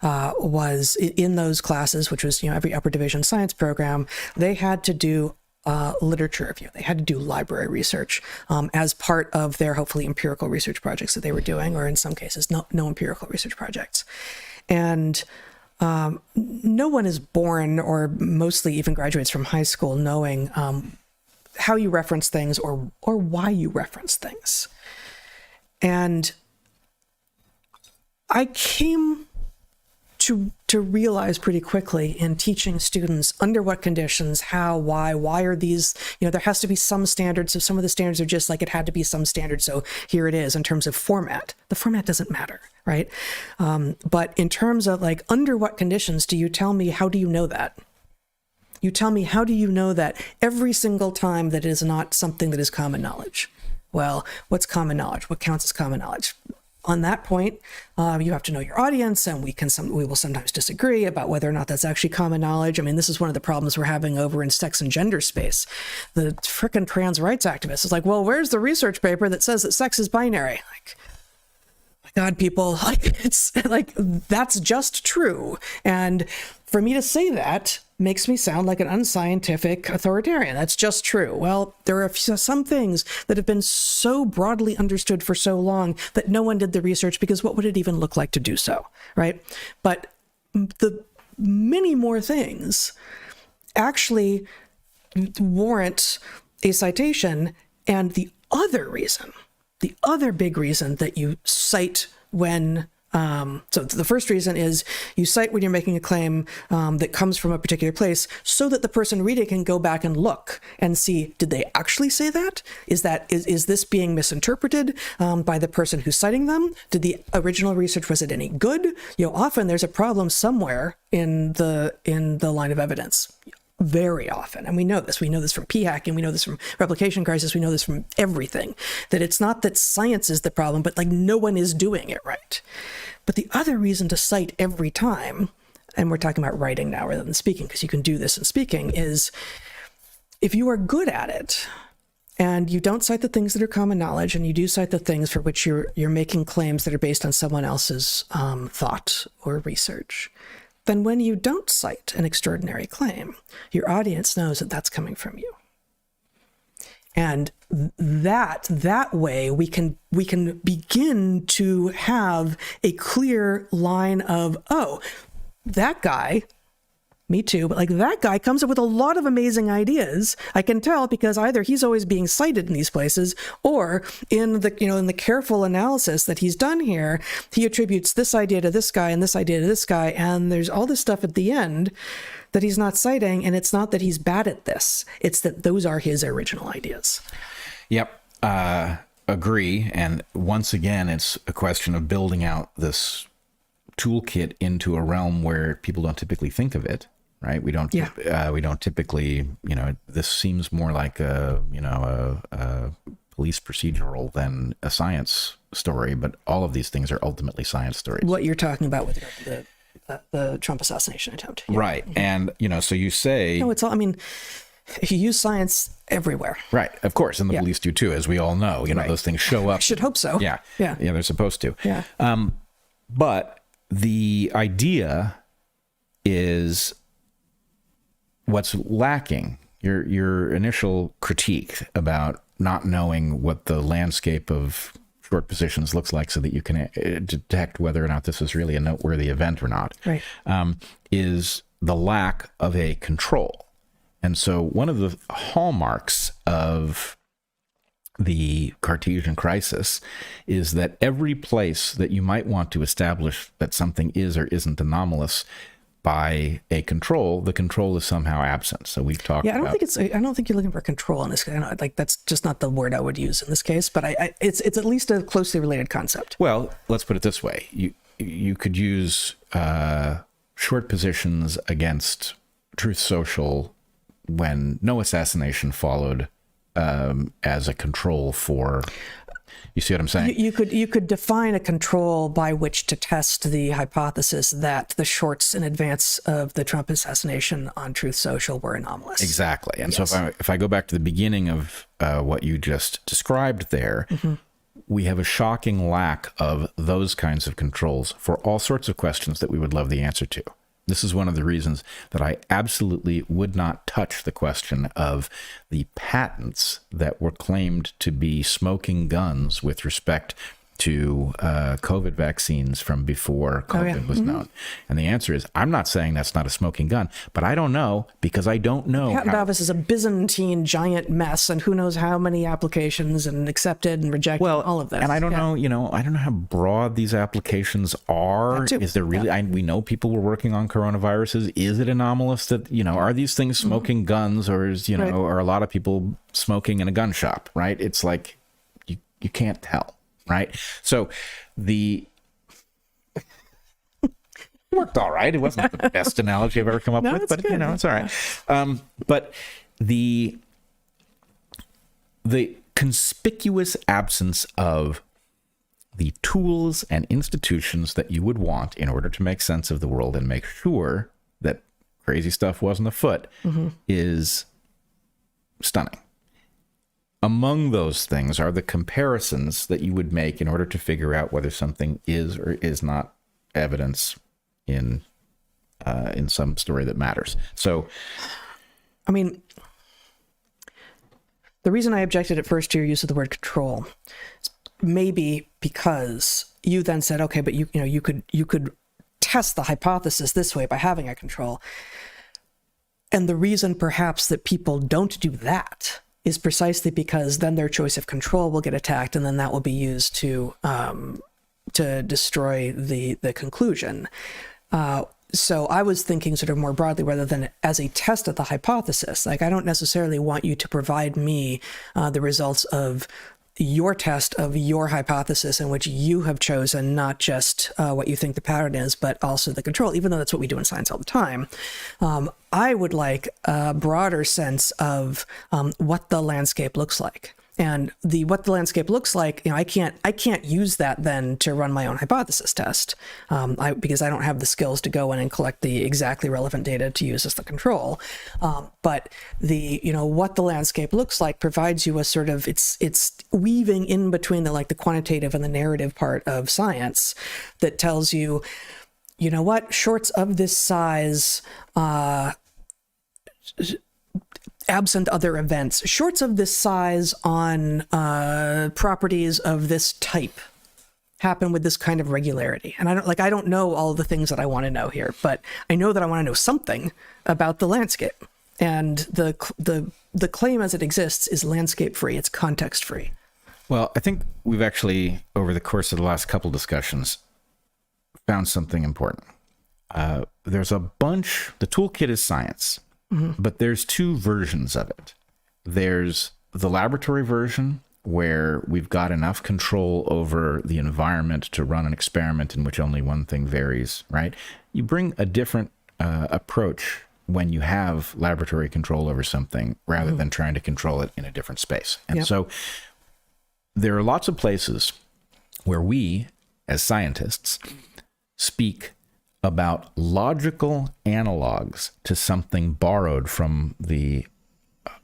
was in those classes, which was, every upper division science program, they had to do literature review. They had to do library research as part of their hopefully empirical research projects that they were doing, or in some cases, no empirical research projects. And no one is born, or mostly even graduates from high school, knowing how you reference things or why you reference things. And I came to realize pretty quickly in teaching students under what conditions, how, why are these, there has to be some standards. So some of the standards are just like, it had to be some standard, so here it is. In terms of format, the format doesn't matter, right? But in terms of like, under what conditions do you tell me, how do you know that? You tell me, how do you know that every single time that it is not something that is common knowledge? Well, what's common knowledge? What counts as common knowledge? On that point, you have to know your audience, and we will sometimes disagree about whether or not that's actually common knowledge. I mean, this is one of the problems we're having over in sex and gender space. The frickin' trans rights activists is like, well, where's the research paper that says that sex is binary? Like, my God, people, like, it's like, that's just true. And for me to say that makes me sound like an unscientific authoritarian. That's just true. Well, there are some things that have been so broadly understood for so long that no one did the research, because what would it even look like to do so, right? But the many more things actually warrant a citation. And the other big reason that you cite when So the first reason is you cite when you're making a claim that comes from a particular place so that the person reading can go back and look and see, did they actually say that? Is this being misinterpreted by the person who's citing them? Did the original research, was it any good? Often there's a problem somewhere in the line of evidence. Very often, and we know this from p-hacking, we know this from replication crisis, we know this from everything, that it's not that science is the problem, but like no one is doing it right. But the other reason to cite every time, and we're talking about writing now rather than speaking, because you can do this in speaking, is if you are good at it and you don't cite the things that are common knowledge and you do cite the things for which you're making claims that are based on someone else's thought or research, then when you don't cite an extraordinary claim, your audience knows that that's coming from you. And that way we can begin to have a clear line of, oh, that guy, me too, but like that guy comes up with a lot of amazing ideas. I can tell because either he's always being cited in these places, or in the careful analysis that he's done here, he attributes this idea to this guy and this idea to this guy, and there's all this stuff at the end that he's not citing, and it's not that he's bad at this, it's that those are his original ideas. Yep. Agree. And once again, it's a question of building out this toolkit into a realm where people don't typically think of it. Right. We don't typically, this seems more like a police procedural than a science story, but all of these things are ultimately science stories. What you're talking about with the Trump assassination attempt. Yeah. Right. And, so you say, no, it's all, you use science everywhere. Right. Of course. And the police do too, as we all know, right. Those things show up. I should hope so. Yeah. Yeah. Yeah. They're supposed to. Yeah. But the idea is, what's lacking, your initial critique about not knowing what the landscape of short positions looks like so that you can detect whether or not this is really a noteworthy event or not, right. Is the lack of a control. And so one of the hallmarks of the Cartesian crisis is that every place that you might want to establish that something is or isn't anomalous by a control, the control is somehow absent. So we've talked about... I don't think you're looking for control in this case. That's just not the word I would use in this case, but it's at least a closely related concept. Well, let's put it this way. You could use short positions against Truth Social when no assassination followed as a control for... You see what I'm saying? You could define a control by which to test the hypothesis that the shorts in advance of the Trump assassination on Truth Social were anomalous. Exactly. And yes. So if I go back to the beginning of what you just described there, mm-hmm. we have a shocking lack of those kinds of controls for all sorts of questions that we would love the answer to. This is one of the reasons that I absolutely would not touch the question of the patents that were claimed to be smoking guns with respect to COVID vaccines from before COVID was known. And the answer is, I'm not saying that's not a smoking gun, but I don't know because I don't know. The patent office is a Byzantine giant mess, and who knows how many applications and accepted and rejected, all of that. And I don't know, I don't know how broad these applications are. Is there really, we know people were working on coronaviruses. Is it anomalous that, are these things smoking guns, or is, right. Are a lot of people smoking in a gun shop, right? It's like, you can't tell. Right. So it worked all right. It wasn't the best analogy I've ever come up with, but good. It's all right. But the conspicuous absence of the tools and institutions that you would want in order to make sense of the world and make sure that crazy stuff wasn't afoot is stunning. Among those things are the comparisons that you would make in order to figure out whether something is or is not evidence in some story that matters. So, the reason I objected at first to your use of the word control is maybe because you then said, okay, but you could test the hypothesis this way by having a control. And the reason perhaps that people don't do that is precisely because then their choice of control will get attacked, and then that will be used to to destroy the conclusion. So I was thinking sort of more broadly rather than as a test of the hypothesis. Like, I don't necessarily want you to provide me the results of your test of your hypothesis in which you have chosen, not just what you think the pattern is, but also the control, even though that's what we do in science all the time. I would like a broader sense of what the landscape looks like. And what the landscape looks like, I can't use that then to run my own hypothesis test, because I don't have the skills to go in and collect the exactly relevant data to use as the control. But what the landscape looks like provides you a sort of it's weaving in between the quantitative and the narrative part of science that tells you, what, shorts of this size, absent other events, shorts of this size on properties of this type happen with this kind of regularity. And I don't know all the things that I want to know here, but I know that I want to know something about the landscape. And the claim as it exists is landscape free. It's context free. Well, I think we've actually, over the course of the last couple discussions, found something important. There's a bunch, the toolkit is science. But there's two versions of it. There's the laboratory version, where we've got enough control over the environment to run an experiment in which only one thing varies, right? You bring a different approach when you have laboratory control over something rather than trying to control it in a different space. And so there are lots of places where we, as scientists, speak about logical analogs to something borrowed from the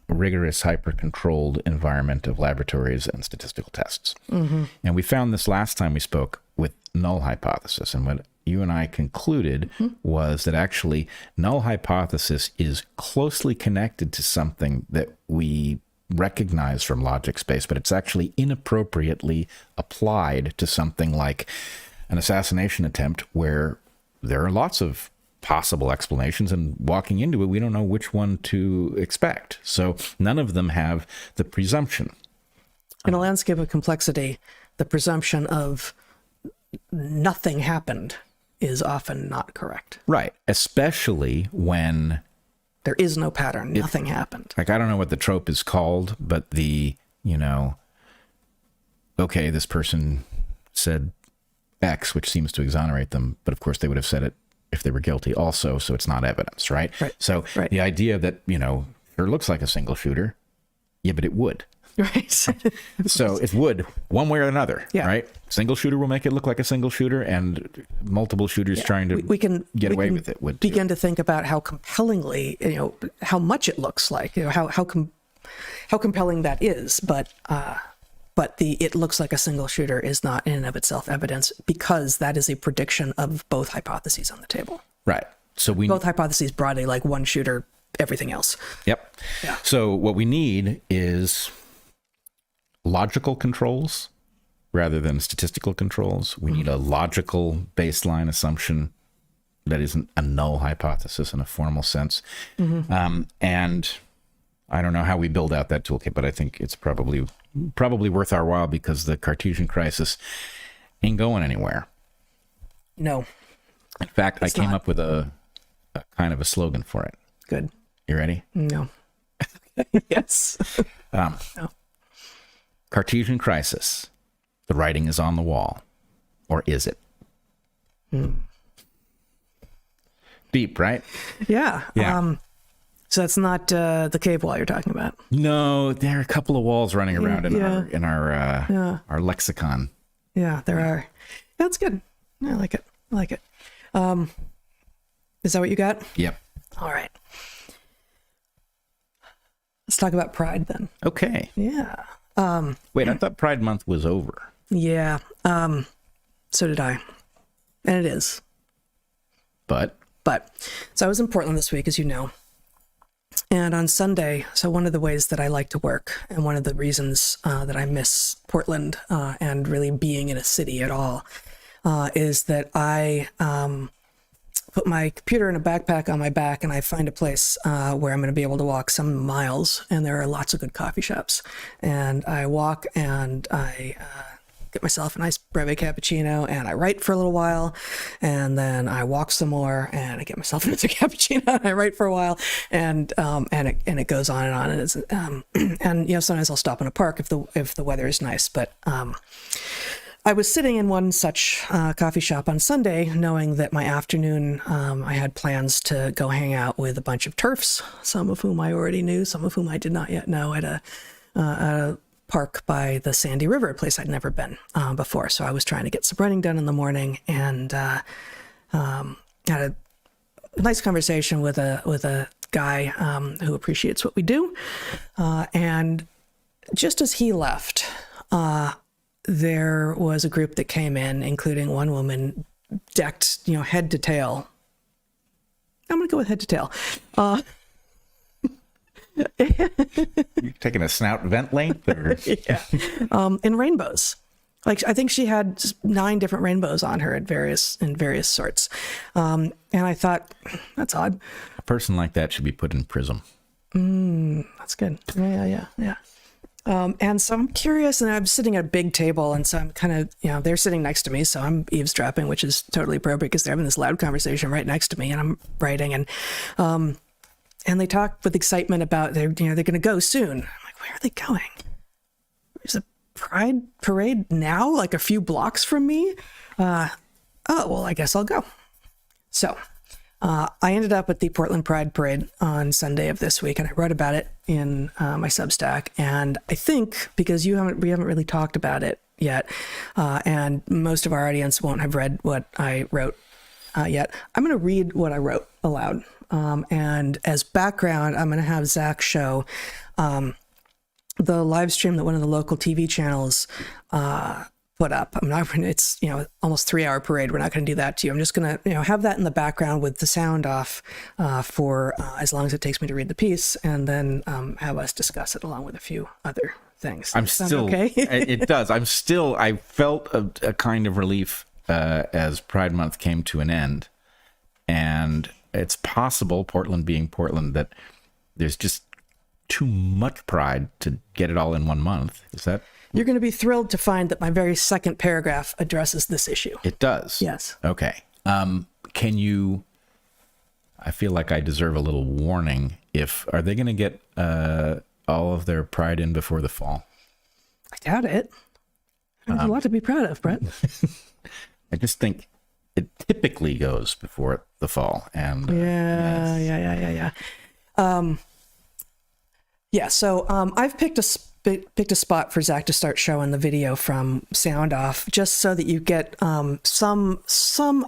rigorous, hyper-controlled environment of laboratories and statistical tests. And we found this last time we spoke with null hypothesis. And what you and I concluded was that actually null hypothesis is closely connected to something that we recognize from logic space, but it's actually inappropriately applied to something like an assassination attempt, where there are lots of possible explanations, and walking into it, we don't know which one to expect. So none of them have the presumption. In a landscape of complexity, the presumption of nothing happened is often not correct. Right. Especially when there is no pattern. Nothing happened. Like, I don't know what the trope is called, but okay, this person said X, which seems to exonerate them, but of course they would have said it if they were guilty also, so it's not evidence, right? So the idea that, sure looks like a single shooter, yeah, but it would. Right. So it would, one way or another, right? Single shooter will make it look like a single shooter, and multiple shooters trying to get away with it would begin to think about how compellingly, how much it looks like, how compelling that is, but it looks like a single shooter is not in and of itself evidence, because that is a prediction of both hypotheses on the table. Right. So both hypotheses broadly, like one shooter, everything else. Yep. Yeah. So what we need is logical controls rather than statistical controls. We need a logical baseline assumption that isn't a null hypothesis in a formal sense. And I don't know how we build out that toolkit, but I think it's probably worth our while, because the Cartesian crisis ain't going anywhere. No. In fact, I came up with a kind of a slogan for it. Good. You ready? No. Yes. No. Cartesian crisis. The writing is on the wall. Or is it? Deep, right? Yeah. Yeah. So that's not the cave wall you're talking about. No, there are a couple of walls running around in our lexicon. Yeah, there are. Yeah, that's good. I like it. Is that what you got? Yep. All right. Let's talk about Pride then. Okay. Yeah. Wait, I thought Pride Month was over. Yeah. So did I. And it is. But so I was in Portland this week, as you know. And on Sunday, so one of the ways that I like to work, and one of the reasons that I miss Portland and really being in a city at all, is that I put my computer in a backpack on my back, and I find a place where I'm going to be able to walk some miles, and there are lots of good coffee shops. And I walk, and I get myself a nice breve cappuccino, and I write for a little while, and then I walk some more, and I get myself another cappuccino, and I write for a while, and it goes on, and it's and you know, sometimes I'll stop in a park if the weather is nice, but I was sitting in one such coffee shop on Sunday, knowing that my afternoon, I had plans to go hang out with a bunch of TERFs, some of whom I already knew, some of whom I did not yet know, at a park by the Sandy River, a place I'd never been before. So I was trying to get some running done in the morning, and had a nice conversation with a guy who appreciates what we do. And just as he left, there was a group that came in, including one woman decked, you know, head to tail. I'm going to go with head to tail. You're taking a snout vent length? Or? Yeah. In rainbows. Like, I think she had 9 different rainbows on her in various sorts. And I thought, that's odd. A person like that should be put in prison. That's good. Yeah. And so I'm curious, and I'm sitting at a big table, and so I'm kind of, you know, they're sitting next to me, so I'm eavesdropping, which is totally appropriate because they're having this loud conversation right next to me, and I'm writing, and they talk with excitement about they're going to go soon. I'm like, where are they going? There's a pride parade now, like a few blocks from me. Oh, well, I guess I'll go. So I ended up at the Portland Pride Parade on Sunday of this week, and I wrote about it in my Substack. And I think because we haven't really talked about it yet, and most of our audience won't have read what I wrote yet, I'm going to read what I wrote aloud. And as background, I'm going to have Zach show the live stream that one of the local TV channels put up. It's, you know, almost 3-hour parade. We're not going to do that to you. I'm just going to, you know, have that in the background with the sound off for as long as it takes me to read the piece, and then have us discuss it along with a few other things. I'm still okay. It does. I felt a kind of relief as Pride Month came to an end, and it's possible, Portland being Portland, that there's just too much pride to get it all in one month. Is that? You're going to be thrilled to find that my very second paragraph addresses this issue. It does? Yes. Okay. Can you, I feel like I deserve a little warning. Are they going to get all of their pride in before the fall? I doubt it. There's a lot to be proud of, Brett. I just think it typically goes before the fall. And Yeah. So I've picked a spot for Zach to start showing the video from sound off, just so that you get some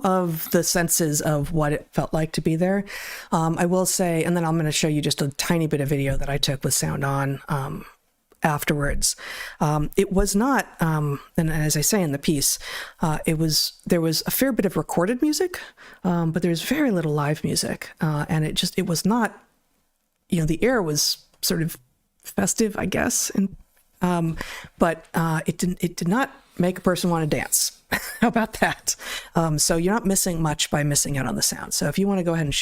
of the senses of what it felt like to be there. I will say, and then I'm going to show you just a tiny bit of video that I took with sound on afterwards. It was not, and as I say in the piece, there was a fair bit of recorded music, but there's very little live music, and it was not, you know, the air was sort of festive, I guess, and but it did not make a person want to dance. How about that? So you're not missing much by missing out on the sound. So if you want to go ahead and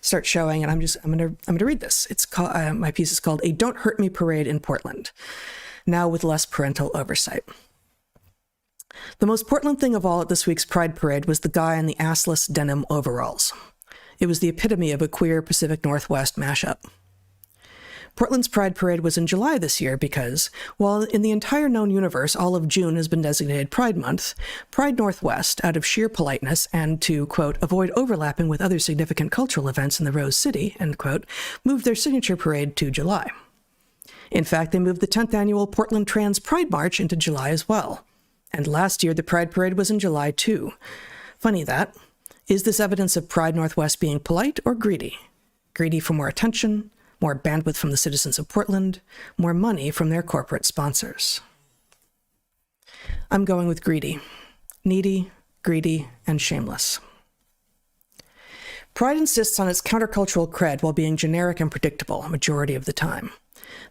start showing, and I'm gonna read this. It's called my piece is called "A Don't Hurt Me Parade in Portland," now with less parental oversight. The most Portland thing of all at this week's Pride Parade was the guy in the assless denim overalls. It was the epitome of a queer Pacific Northwest mashup. Portland's Pride Parade was in July this year because, while in the entire known universe all of June has been designated Pride Month, Pride Northwest, out of sheer politeness and to, quote, avoid overlapping with other significant cultural events in the Rose City, end quote, moved their signature parade to July. In fact, they moved the 10th annual Portland Trans Pride March into July as well. And last year, the Pride Parade was in July too. Funny that. Is this evidence of Pride Northwest being polite or greedy? Greedy for more attention, more bandwidth from the citizens of Portland, more money from their corporate sponsors. I'm going with greedy. Needy, greedy, and shameless. Pride insists on its countercultural cred while being generic and predictable a majority of the time.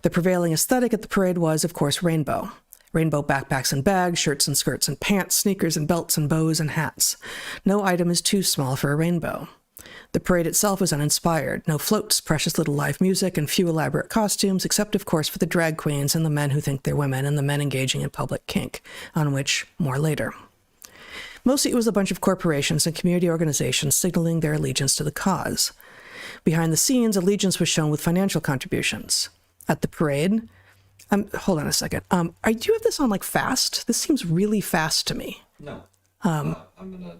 The prevailing aesthetic at the parade was, of course, rainbow. Rainbow backpacks and bags, shirts and skirts and pants, sneakers and belts and bows and hats. No item is too small for a rainbow. The parade itself was uninspired. No floats, precious little live music, and few elaborate costumes, except, of course, for the drag queens and the men who think they're women and the men engaging in public kink, on which more later. Mostly it was a bunch of corporations and community organizations signaling their allegiance to the cause. Behind the scenes, allegiance was shown with financial contributions. At the parade, hold on a second. Do you have this on like fast? This seems really fast to me. No. I'm gonna.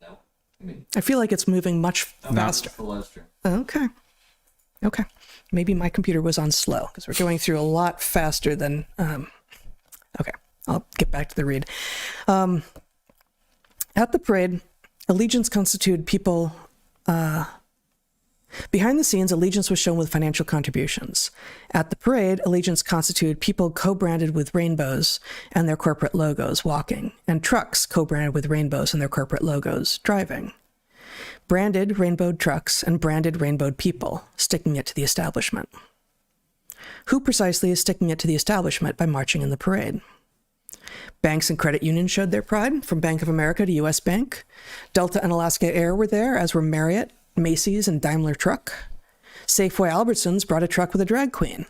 No. I mean, I feel like it's moving much faster. full live stream. Okay. Okay. Maybe my computer was on slow because we're going through a lot faster than. Okay. I'll get back to the read. At the parade, allegiance constituted people. Behind the scenes, allegiance was shown with financial contributions. At the parade, allegiance constituted people co-branded with rainbows and their corporate logos walking, and trucks co-branded with rainbows and their corporate logos driving. Branded rainbowed trucks and branded rainbowed people, sticking it to the establishment. Who precisely is sticking it to the establishment by marching in the parade? Banks and credit unions showed their pride, from Bank of America to U.S. Bank. Delta and Alaska Air were there, as were Marriott, Macy's, and Daimler Truck. Safeway Albertsons brought a truck with a drag queen.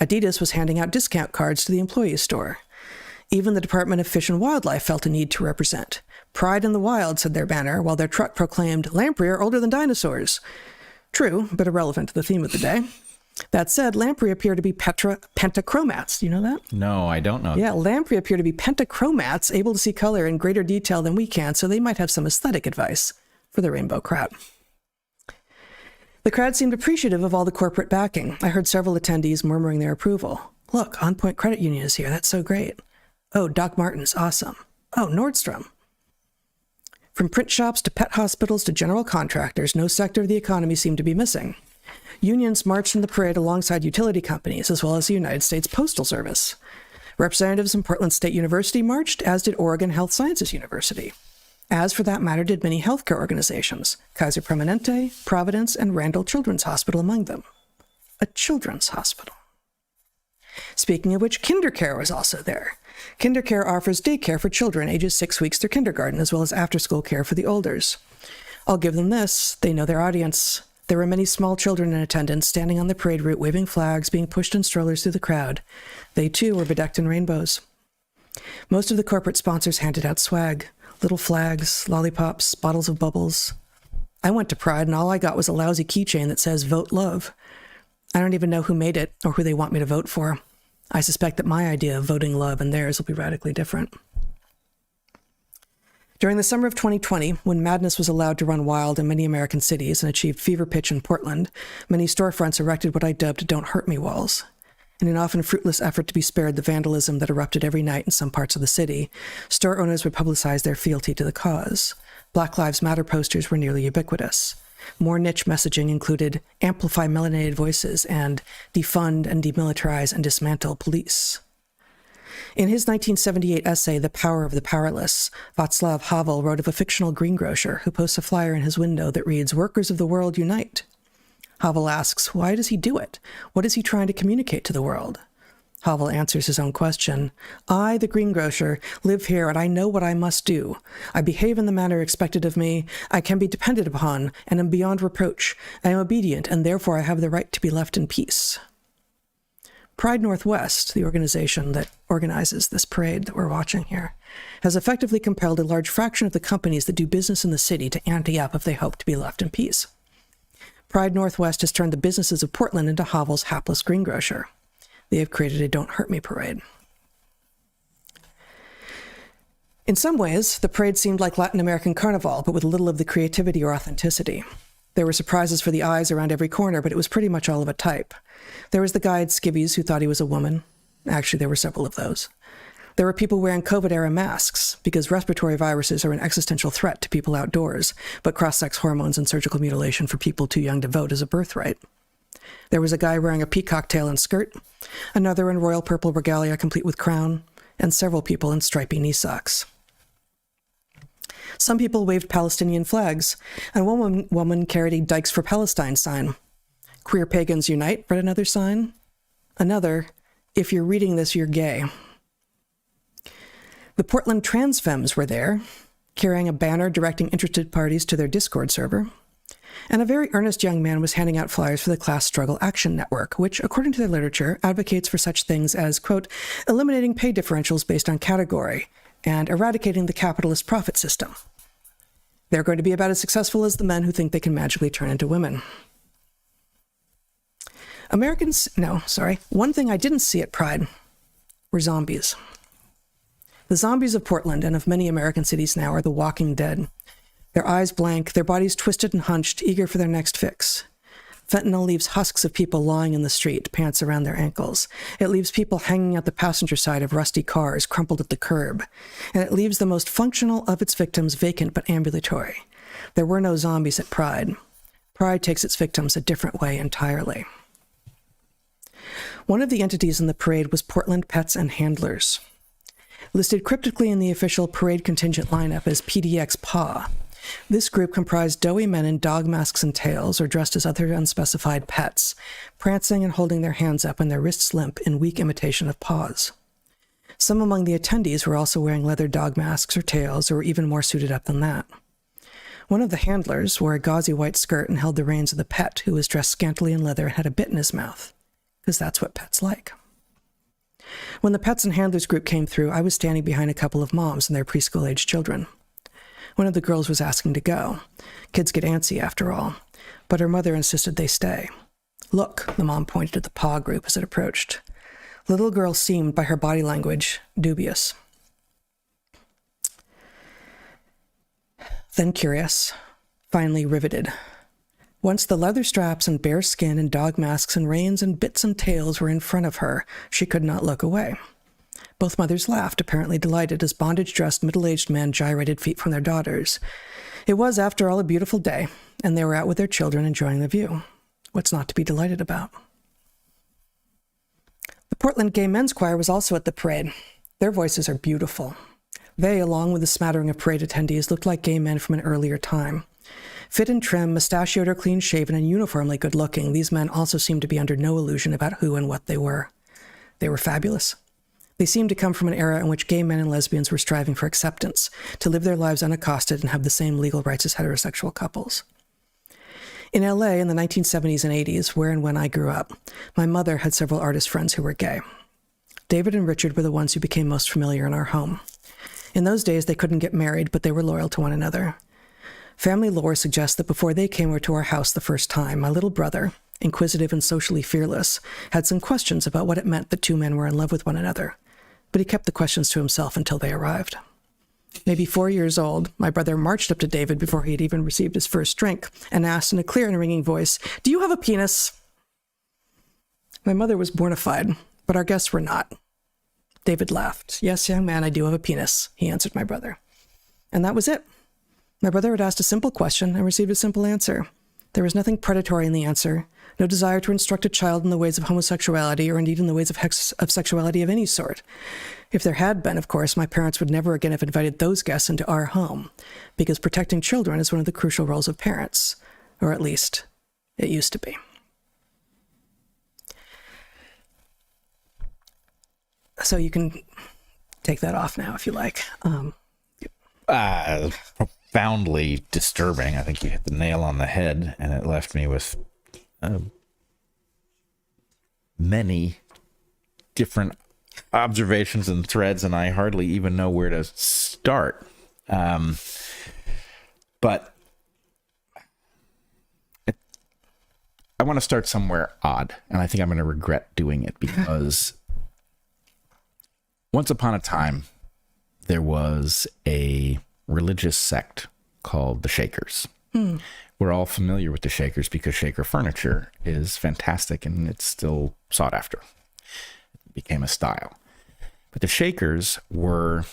Adidas was handing out discount cards to the employees store. Even the Department of Fish and Wildlife felt a need to represent. Pride in the wild, said their banner, while their truck proclaimed, lamprey are older than dinosaurs. True, but irrelevant to the theme of the day. That said, lamprey appear to be pentachromats. Do you know that? No, I don't know. Yeah, lamprey appear to be pentachromats, able to see color in greater detail than we can, so they might have some aesthetic advice for the rainbow crowd. The crowd seemed appreciative of all the corporate backing. I heard several attendees murmuring their approval. Look, On Point Credit Union is here. That's so great. Oh, Doc Martens, awesome. Oh, Nordstrom. From print shops to pet hospitals to general contractors, no sector of the economy seemed to be missing. Unions marched in the parade alongside utility companies, as well as the United States Postal Service. Representatives from Portland State University marched, as did Oregon Health Sciences University. As for that matter did many healthcare organizations, Kaiser Permanente, Providence, and Randall Children's Hospital among them. A children's hospital. Speaking of which, KinderCare was also there. KinderCare offers daycare for children ages 6 weeks through kindergarten, as well as after-school care for the olders. I'll give them this, they know their audience. There were many small children in attendance, standing on the parade route, waving flags, being pushed in strollers through the crowd. They, too, were bedecked in rainbows. Most of the corporate sponsors handed out swag. Little flags, lollipops, bottles of bubbles. I went to Pride and all I got was a lousy keychain that says vote love. I don't even know who made it or who they want me to vote for. I suspect that my idea of voting love and theirs will be radically different. During the summer of 2020, when madness was allowed to run wild in many American cities and achieved fever pitch in Portland, many storefronts erected what I dubbed Don't Hurt Me walls. In an often fruitless effort to be spared the vandalism that erupted every night in some parts of the city, store owners would publicize their fealty to the cause. Black Lives Matter posters were nearly ubiquitous. More niche messaging included amplify melanated voices and defund and demilitarize and dismantle police. In his 1978 essay, The Power of the Powerless, Václav Havel wrote of a fictional greengrocer who posts a flyer in his window that reads, "Workers of the world unite." Havel asks, why does he do it? What is he trying to communicate to the world? Havel answers his own question. I, the greengrocer, live here and I know what I must do. I behave in the manner expected of me. I can be depended upon and am beyond reproach. I am obedient and therefore I have the right to be left in peace. Pride Northwest, the organization that organizes this parade that we're watching here, has effectively compelled a large fraction of the companies that do business in the city to ante up if they hope to be left in peace. Pride Northwest has turned the businesses of Portland into Havel's hapless greengrocer. They have created a Don't Hurt Me parade. In some ways, the parade seemed like Latin American carnival, but with little of the creativity or authenticity. There were surprises for the eyes around every corner, but it was pretty much all of a type. There was the guy at Skivvies who thought he was a woman. Actually, there were several of those. There were people wearing COVID-era masks because respiratory viruses are an existential threat to people outdoors, but cross-sex hormones and surgical mutilation for people too young to vote is a birthright. There was a guy wearing a peacock tail and skirt, another in royal purple regalia complete with crown, and several people in stripy knee socks. Some people waved Palestinian flags, and one woman carried a Dykes for Palestine sign. Queer Pagans Unite read another sign. Another, if you're reading this, you're gay. The Portland trans femmes were there, carrying a banner directing interested parties to their Discord server. And a very earnest young man was handing out flyers for the Class Struggle Action Network, which, according to their literature, advocates for such things as, quote, eliminating pay differentials based on category and eradicating the capitalist profit system. They're going to be about as successful as the men who think they can magically turn into women. One thing I didn't see at Pride were zombies. The zombies of Portland and of many American cities now are the walking dead. Their eyes blank, their bodies twisted and hunched, eager for their next fix. Fentanyl leaves husks of people lying in the street, pants around their ankles. It leaves people hanging at the passenger side of rusty cars, crumpled at the curb. And it leaves the most functional of its victims vacant but ambulatory. There were no zombies at Pride. Pride takes its victims a different way entirely. One of the entities in the parade was Portland Pets and Handlers. Listed cryptically in the official parade contingent lineup as PDX PAW, this group comprised doughy men in dog masks and tails or dressed as other unspecified pets, prancing and holding their hands up and their wrists limp in weak imitation of paws. Some among the attendees were also wearing leather dog masks or tails or were even more suited up than that. One of the handlers wore a gauzy white skirt and held the reins of the pet, who was dressed scantily in leather and had a bit in his mouth, because that's what pets like. When the Pets and Handlers group came through, I was standing behind a couple of moms and their preschool-aged children. One of the girls was asking to go. Kids get antsy after all, but her mother insisted they stay. Look, the mom pointed at the paw group as it approached. The little girl seemed, by her body language, dubious. Then curious, finally riveted. Once the leather straps and bare skin and dog masks and reins and bits and tails were in front of her, she could not look away. Both mothers laughed, apparently delighted, as bondage-dressed middle-aged men gyrated feet from their daughters. It was, after all, a beautiful day, and they were out with their children enjoying the view. What's not to be delighted about? The Portland Gay Men's Choir was also at the parade. Their voices are beautiful. They, along with a smattering of parade attendees, looked like gay men from an earlier time. Fit and trim, mustachioed or clean-shaven, and uniformly good-looking, these men also seemed to be under no illusion about who and what they were. They were fabulous. They seemed to come from an era in which gay men and lesbians were striving for acceptance, to live their lives unaccosted and have the same legal rights as heterosexual couples. In LA in the 1970s and 80s, where and when I grew up, my mother had several artist friends who were gay. David and Richard were the ones who became most familiar in our home. In those days, they couldn't get married, but they were loyal to one another. Family lore suggests that before they came over to our house the first time, my little brother, inquisitive and socially fearless, had some questions about what it meant that two men were in love with one another. But he kept the questions to himself until they arrived. Maybe 4 years old, my brother marched up to David before he had even received his first drink and asked in a clear and ringing voice, "Do you have a penis?" My mother was mortified, but our guests were not. David laughed. "Yes, young man, I do have a penis," he answered my brother. And that was it. My brother had asked a simple question and received a simple answer. There was nothing predatory in the answer, no desire to instruct a child in the ways of homosexuality or indeed in the ways of sexuality of any sort. If there had been, of course, my parents would never again have invited those guests into our home, because protecting children is one of the crucial roles of parents, or at least it used to be. So you can take that off now if you like. Profoundly disturbing. I think you hit the nail on the head, and it left me with many different observations and threads, and I hardly even know where to start. But I want to start somewhere odd, and I think I'm going to regret doing it, because once upon a time, there was a religious sect called the Shakers. We're all familiar with the Shakers because Shaker furniture is fantastic and it's still sought after. It became a style. But the Shakers were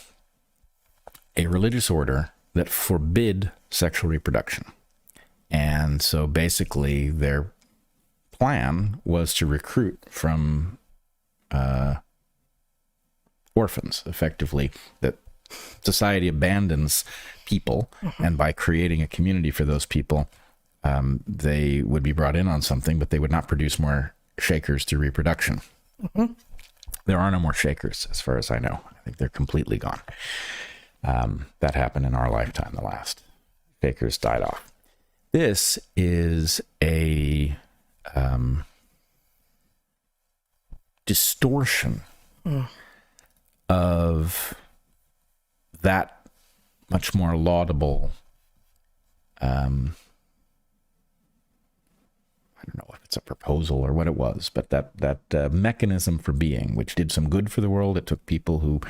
a religious order that forbid sexual reproduction. And so basically their plan was to recruit from orphans, effectively, that society abandons people, and by creating a community for those people, they would be brought in on something, but they would not produce more Shakers through reproduction. There are no more Shakers, as far as I know. I think they're completely gone. That happened in our lifetime. The last Shakers died off. This is a distortion of that much more laudable, I don't know if it's a proposal or what it was, but that mechanism for being, which did some good for the world. It took people who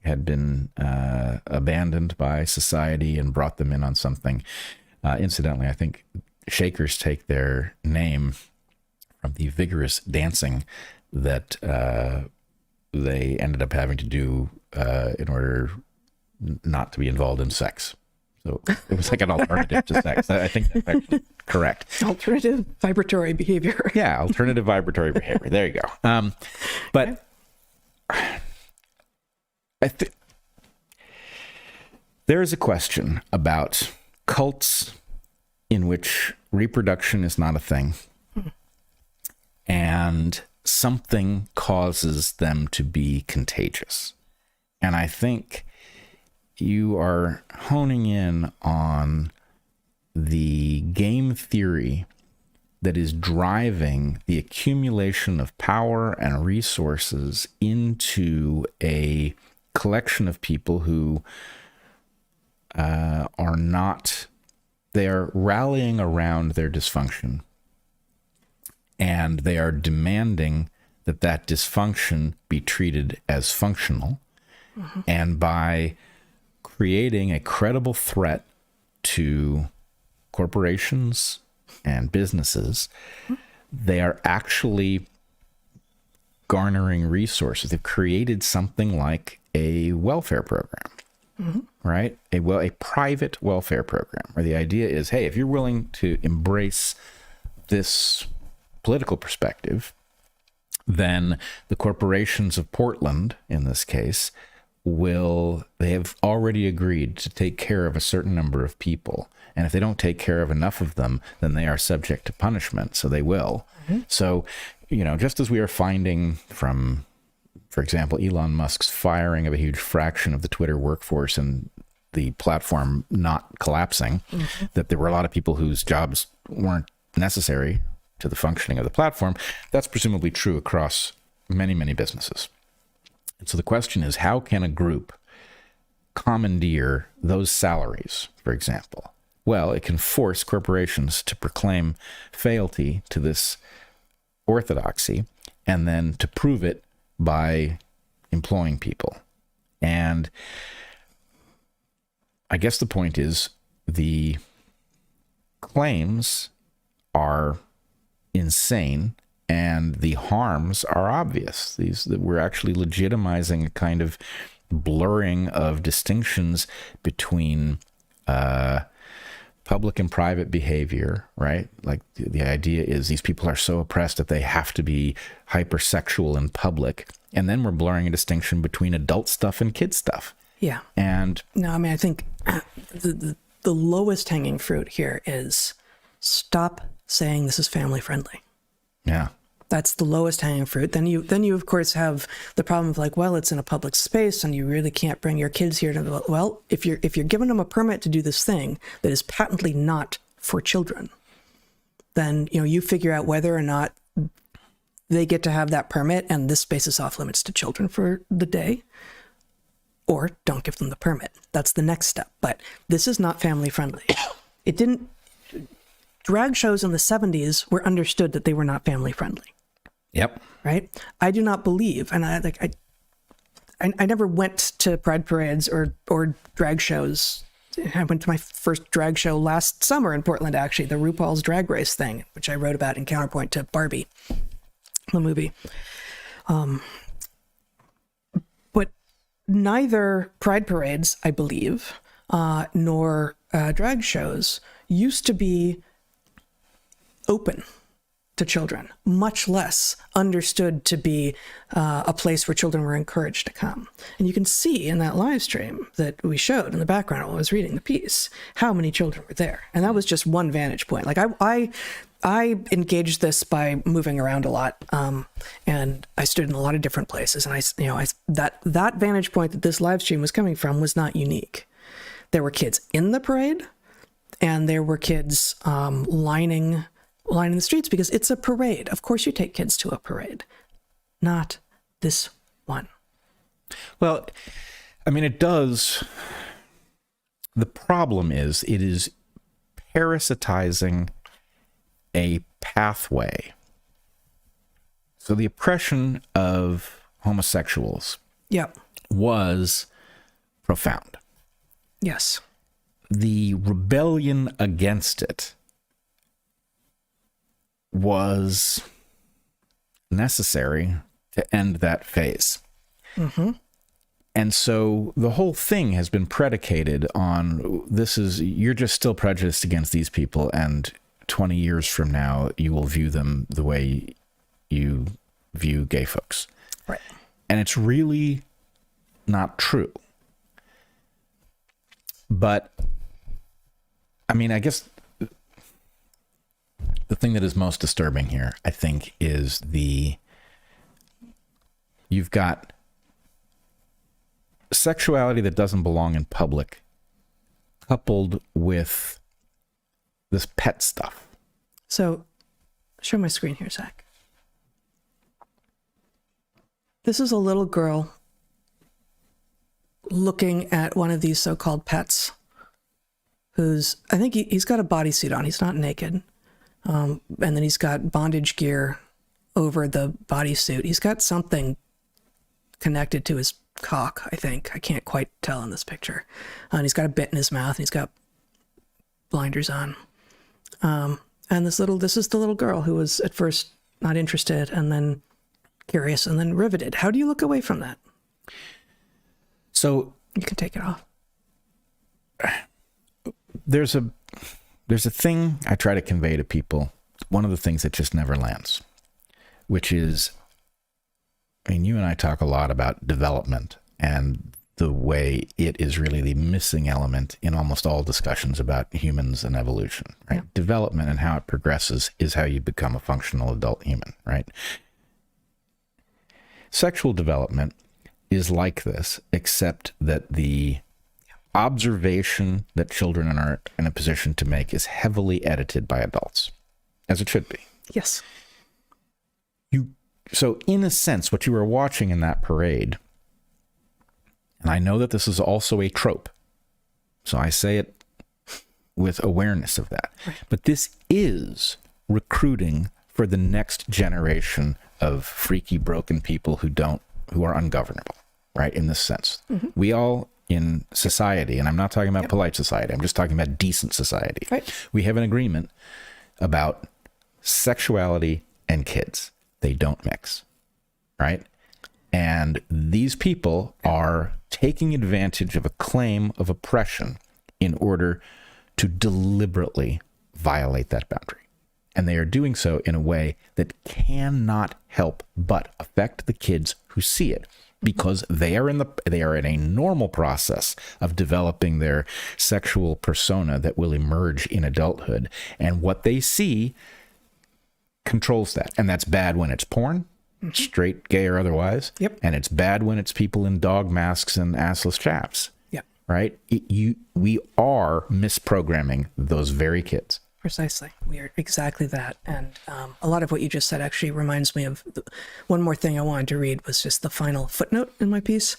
had been abandoned by society and brought them in on something. Incidentally, I think Shakers take their name from the vigorous dancing that they ended up having to do in order not to be involved in sex. So it was like an alternative to sex. I think that's actually correct. Alternative vibratory behavior. Yeah, alternative vibratory behavior. There you go. But there is a question about cults in which reproduction is not a thing, and something causes them to be contagious. And I think you are honing in on the game theory that is driving the accumulation of power and resources into a collection of people who are not, they are rallying around their dysfunction, and they are demanding that that dysfunction be treated as functional. Mm-hmm. And by creating a credible threat to corporations and businesses, they are actually garnering resources. They've created something like a welfare program, right? A private welfare program, where the idea is, hey, if you're willing to embrace this political perspective, then the corporations of Portland, in this case, they have already agreed to take care of a certain number of people. And if they don't take care of enough of them, then they are subject to punishment. So they will. Mm-hmm. So, just as we are finding from, for example, Elon Musk's firing of a huge fraction of the Twitter workforce and the platform not collapsing, that there were a lot of people whose jobs weren't necessary to the functioning of the platform, that's presumably true across many, many businesses. And so the question is, how can a group commandeer those salaries, for example? Well, it can force corporations to proclaim fealty to this orthodoxy and then to prove it by employing people. And I guess the point is, the claims are insane and the harms are obvious. That we're actually legitimizing a kind of blurring of distinctions between public and private behavior, right? Like the idea is these people are so oppressed that they have to be hypersexual in public. And then we're blurring a distinction between adult stuff and kid stuff. Yeah. And no, I mean, I think the lowest hanging fruit here is stop saying this is family friendly. Yeah. That's the lowest hanging fruit. Then you of course have the problem of like, well, it's in a public space and you really can't bring your kids here to, well, if you're giving them a permit to do this thing that is patently not for children, then, you figure out whether or not they get to have that permit and this space is off limits to children for the day, or don't give them the permit. That's the next step. But this is not family friendly. Drag shows in the 70s were understood that they were not family friendly. Yep. Right? I do not believe, and I never went to pride parades or drag shows. I went to my first drag show last summer in Portland, actually, the RuPaul's Drag Race thing, which I wrote about in counterpoint to Barbie, the movie. But neither pride parades, I believe, nor drag shows used to be open to children, much less understood to be a place where children were encouraged to come. And you can see in that live stream that we showed in the background while I was reading the piece, how many children were there. And that was just one vantage point. Like I engaged this by moving around a lot, and I stood in a lot of different places. And that vantage point that this live stream was coming from was not unique. There were kids in the parade, and there were kids lining the streets because it's a parade. Of course you take kids to a parade. Not this one. Well, I mean, it does. The problem is it is parasitizing a pathway. So the oppression of homosexuals was profound. Yes. The rebellion against it was necessary to end that phase. Mm-hmm. And so the whole thing has been predicated on you're just still prejudiced against these people, and 20 years from now, you will view them the way you view gay folks. Right. And it's really not true. But, I mean, I guess the thing that is most disturbing here, I think, is you've got sexuality that doesn't belong in public coupled with this pet stuff. So, show my screen here, Zach. This is a little girl looking at one of these so-called pets I think he's got a bodysuit on. He's not naked. And then he's got bondage gear over the bodysuit. He's got something connected to his cock, I think. I can't quite tell in this picture. And he's got a bit in his mouth, and he's got blinders on. And this is the little girl who was at first not interested, and then curious, and then riveted. How do you look away from that? So you can take it off. There's a thing I try to convey to people. One of the things that just never lands, which is, I mean, you and I talk a lot about development and the way it is really the missing element in almost all discussions about humans and evolution, right? Yeah. Development and how it progresses is how you become a functional adult human, right? Sexual development is like this, except that the observation that children are in a position to make is heavily edited by adults, as it should be. Yes. So in a sense, what you were watching in that parade, and I know that this is also a trope, so I say it with awareness of that, right. But this is recruiting for the next generation of freaky, broken people who are ungovernable, right? In this sense, we all in society, and I'm not talking about polite society, I'm just talking about decent society. Right. We have an agreement about sexuality and kids. They don't mix, right? And these people are taking advantage of a claim of oppression in order to deliberately violate that boundary. And they are doing so in a way that cannot help but affect the kids who see it, because they are in a normal process of developing their sexual persona that will emerge in adulthood. And what they see controls that. And that's bad when it's porn, straight, gay, or otherwise. Yep. And it's bad when it's people in dog masks and assless chaps. Yep. Right? We are misprogramming those very kids. Precisely. We are exactly that. And a lot of what you just said actually reminds me of one more thing I wanted to read was just the final footnote in my piece.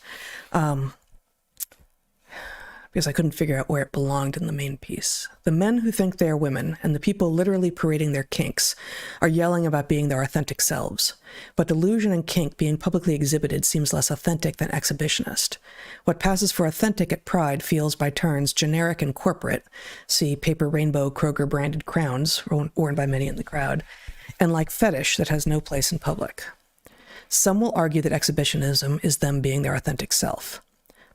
Because I couldn't figure out where it belonged in the main piece. The men who think they are women and the people literally parading their kinks are yelling about being their authentic selves. But delusion and kink being publicly exhibited seems less authentic than exhibitionist. What passes for authentic at Pride feels by turns generic and corporate. See paper rainbow Kroger branded crowns worn by many in the crowd. And like fetish that has no place in public. Some will argue that exhibitionism is them being their authentic self.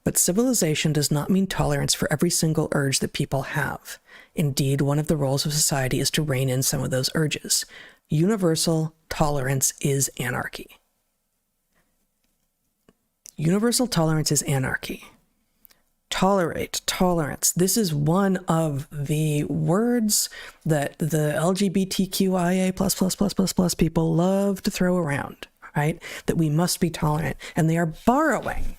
But civilization does not mean tolerance for every single urge that people have. Indeed, one of the roles of society is to rein in some of those urges. Universal tolerance is anarchy. Universal tolerance is anarchy. Tolerate, tolerance. This is one of the words that the LGBTQIA++++ people love to throw around, right? That we must be tolerant. And they are borrowing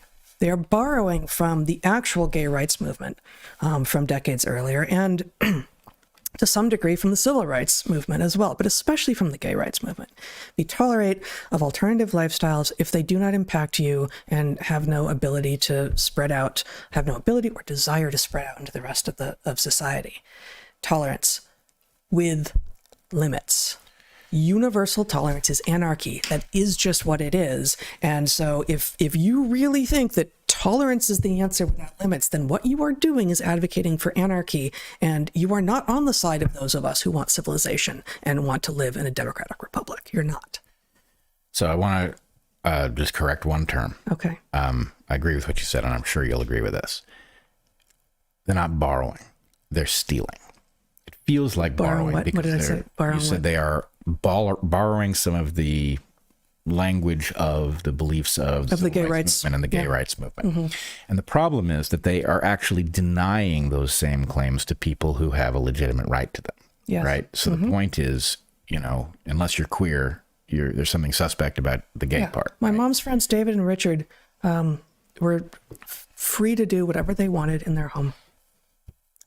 from the actual gay rights movement from decades earlier. And to some degree from the civil rights movement as well, but especially from the gay rights movement. Be tolerate of alternative lifestyles if they do not impact you and have no ability to spread out, have no ability or desire to spread out into the rest of society. Tolerance with limits. Universal tolerance is anarchy. That is just what it is. And so if you really think that tolerance is the answer without limits, then what you are doing is advocating for anarchy, and you are not on the side of those of us who want civilization and want to live in a democratic republic. You're not. So I want to just correct one term. Okay. I agree with what you said, and I'm sure you'll agree with this. They're not borrowing. They're stealing. It feels like borrowing. What? What did I say? Borrowing you said what? they are borrowing some of the language of the beliefs of the gay rights movement and the gay rights movement. And the problem is that they are actually denying those same claims to people who have a legitimate right to them. Yes. Right. So the point is, unless you're queer, there's something suspect about the gay part. My mom's friends, David and Richard, were free to do whatever they wanted in their home.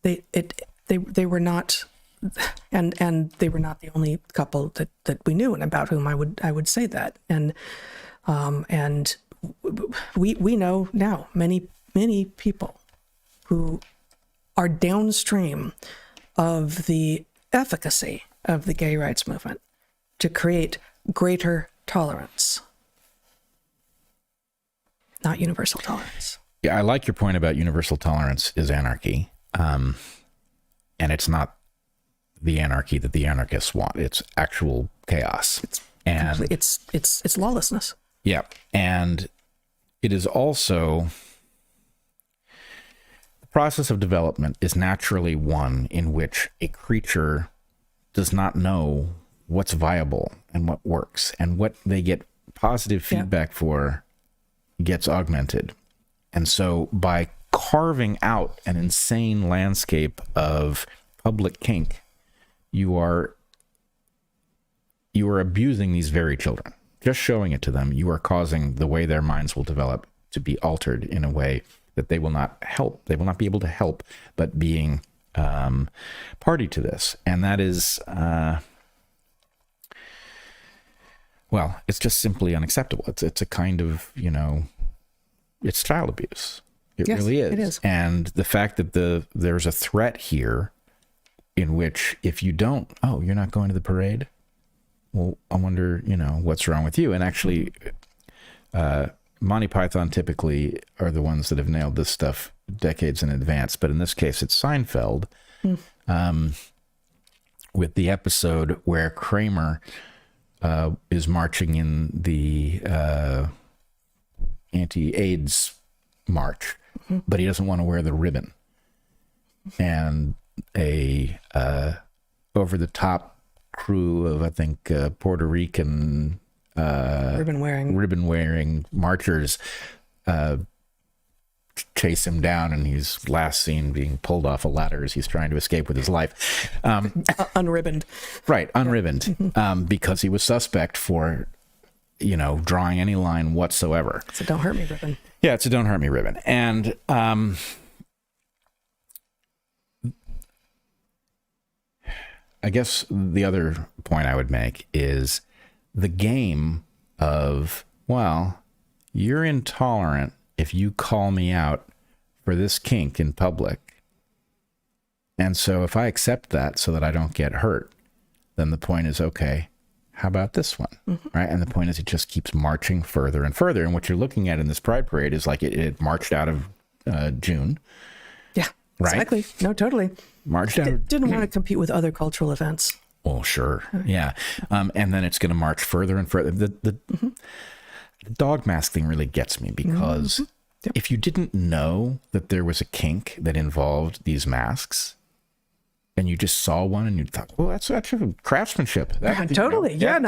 They were not, and they were not the only couple that we knew and about whom I would say that. And we know now many people who are downstream of the efficacy of the gay rights movement to create greater tolerance, not universal tolerance. Yeah, I like your point about universal tolerance is anarchy. And it's not the anarchy that the anarchists want. It's actual chaos. It's lawlessness. Yeah. And it is also, the process of development is naturally one in which a creature does not know what's viable and what works, and what they get positive feedback for gets augmented. And so by carving out an insane landscape of public kink, you are abusing these very children. Just showing it to them, you are causing the way their minds will develop to be altered in a way that they will not help. They will not be able to help but being party to this. And that is, it's just simply unacceptable. It's a kind of, it's child abuse. It really is. It is. And the fact that there's a threat here in which if you don't, you're not going to the parade? Well, I wonder, what's wrong with you? And actually, Monty Python typically are the ones that have nailed this stuff decades in advance. But in this case, it's Seinfeld with the episode where Kramer is marching in the anti-AIDS march, but he doesn't want to wear the ribbon. And a over-the-top crew of, I think, Puerto Rican ribbon-wearing marchers chase him down, and he's last seen being pulled off a ladder as he's trying to escape with his life. Unribboned. Right, unribboned, because he was suspect for, drawing any line whatsoever. It's a don't hurt me ribbon. Yeah, it's a don't hurt me ribbon. And I guess the other point I would make is the game of, you're intolerant if you call me out for this kink in public. And so if I accept that so that I don't get hurt, then the point is, okay, how about this one? Right? And the point is it just keeps marching further and further. And what you're looking at in this Pride Parade is like it marched out of June. Yeah, right? Exactly. No, totally. Marched out. Didn't want to compete with other cultural events. Well, sure. Yeah. And then it's going to march further and further. The dog mask thing really gets me because if you didn't know that there was a kink that involved these masks, and you just saw one and you thought, well, that's actually craftsmanship. Totally. I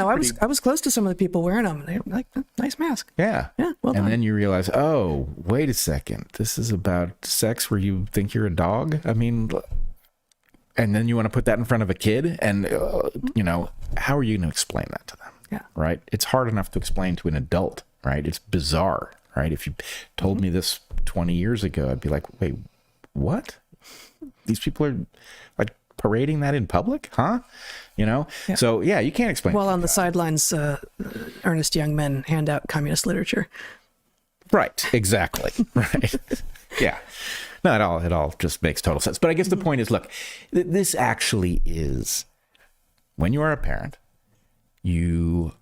was close to some of the people wearing them. They were like, nice mask. Yeah. Well done. And then you realize, oh, wait a second. This is about sex where you think you're a dog? I mean, and then you want to put that in front of a kid? And, how are you going to explain that to them? Yeah. Right? It's hard enough to explain to an adult, right? It's bizarre, right? If you told me this 20 years ago, I'd be like, wait, what? These people are like parading that in public, huh? You know? Yeah. So, yeah, you can't explain. While on the sidelines, earnest young men hand out communist literature. Right, exactly. Right. Yeah. No, it all just makes total sense. But I guess the point is, look, this actually is, when you are a parent, you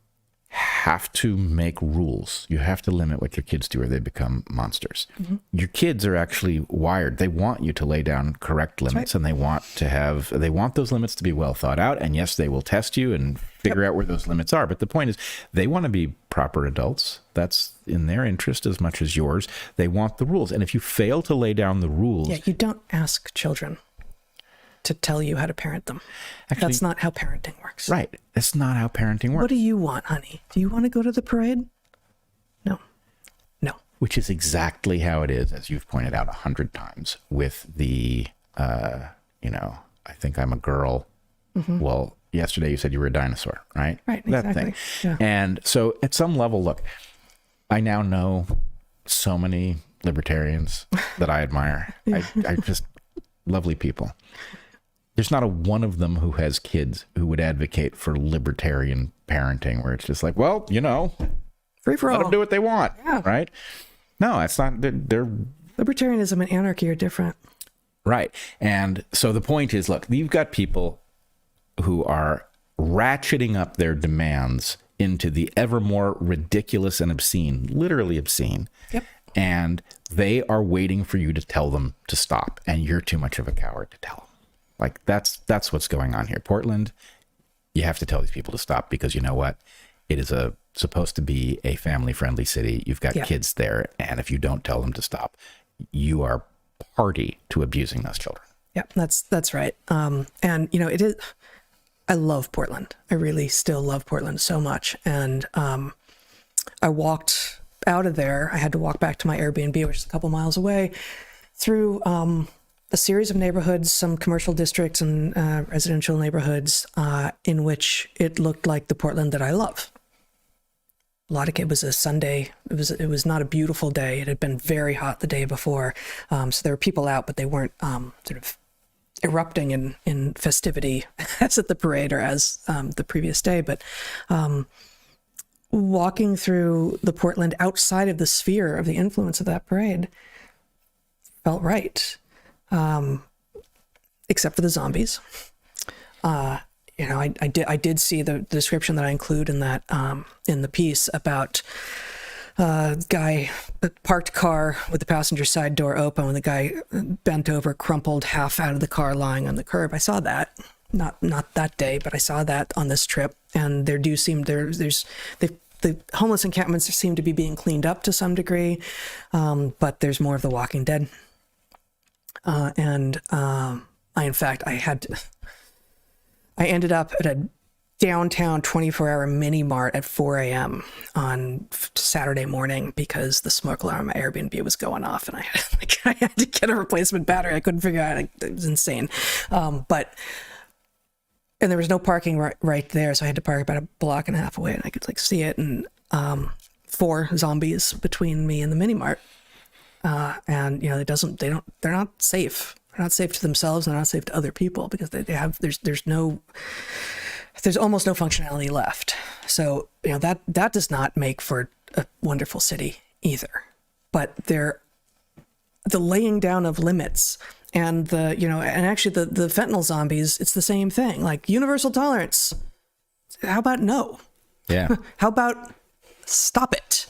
have to make rules. You have to limit what your kids do or they become monsters. Your kids are actually wired. They want you to lay down correct limits, and they want those limits to be well thought out. And yes, they will test you and figure out where those limits are. But the point is, they want to be proper adults. That's in their interest as much as yours. They want the rules. And if you fail to lay down the rules... Yeah, you don't ask children to tell you how to parent them. Actually, that's not how parenting works. Right. That's not how parenting works. What do you want, honey? Do you want to go to the parade? No. Which is exactly how it is, as you've pointed out 100 times, with the, I think I'm a girl. Well, yesterday you said you were a dinosaur, right? Right, that exactly. thing. Yeah. And so at some level, look, I now know so many libertarians that I admire. I just, lovely people. There's not a one of them who has kids who would advocate for libertarian parenting, where it's just like, well, free for all. let them do what they want, right? No, it's not. They're Libertarianism and anarchy are different. right. And so the point is, look, you've got people who are ratcheting up their demands into the ever more ridiculous and obscene, literally obscene. Yep. And they are waiting for you to tell them to stop, and you're too much of a coward to tell them. Like, that's what's going on here. Portland, you have to tell these people to stop, because you know what? It is supposed to be a family-friendly city. You've got kids there, and if you don't tell them to stop, you are party to abusing those children. Yeah, that's right. And it is. I love Portland. I really still love Portland so much. And I walked out of there. I had to walk back to my Airbnb, which is a couple miles away, through a series of neighborhoods, some commercial districts and residential neighborhoods, in which it looked like the Portland that I love. It was a Sunday. It was not a beautiful day. It had been very hot the day before, so there were people out, but they weren't sort of erupting in festivity as at the parade or as the previous day. But walking through the Portland outside of the sphere of the influence of that parade felt right, except for the zombies. I did see the description that I include in that in the piece about guy, parked car with the passenger side door open, when the guy bent over, crumpled half out of the car, lying on the curb. I saw that, not that day, but I saw that on this trip. And there do seem the homeless encampments seem to be being cleaned up to some degree, but there's more of the Walking Dead. I ended up at a downtown 24-hour mini mart at 4 a.m. on Saturday morning because the smoke alarm on my Airbnb was going off, and I had to get a replacement battery. I couldn't figure out. It was insane. And there was no parking right there, so I had to park about a block and a half away, and I could see it, and 4 zombies between me and the mini mart. They're not safe. They're not safe to themselves. They're not safe to other people, because there's almost no functionality left. So, that does not make for a wonderful city either. But the laying down of limits and actually the fentanyl zombies, it's the same thing. Like, universal tolerance. How about no? Yeah. How about stop it?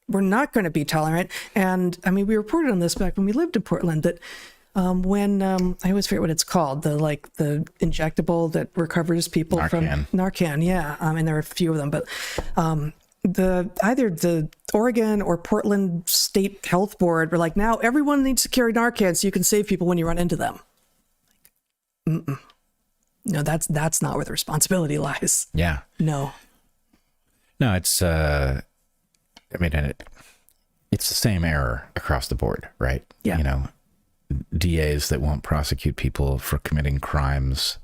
We're not going to be tolerant. And we reported on this back when we lived in Portland, that when I always forget what it's called, the injectable that recovers people from Narcan, and there are a few of them, but either the Oregon or Portland State Health Board were like, now everyone needs to carry Narcan so you can save people when you run into them. No, that's not where the responsibility lies. Yeah. No, it's it's the same error across the board, right? Yeah. DAs that won't prosecute people for committing crimes.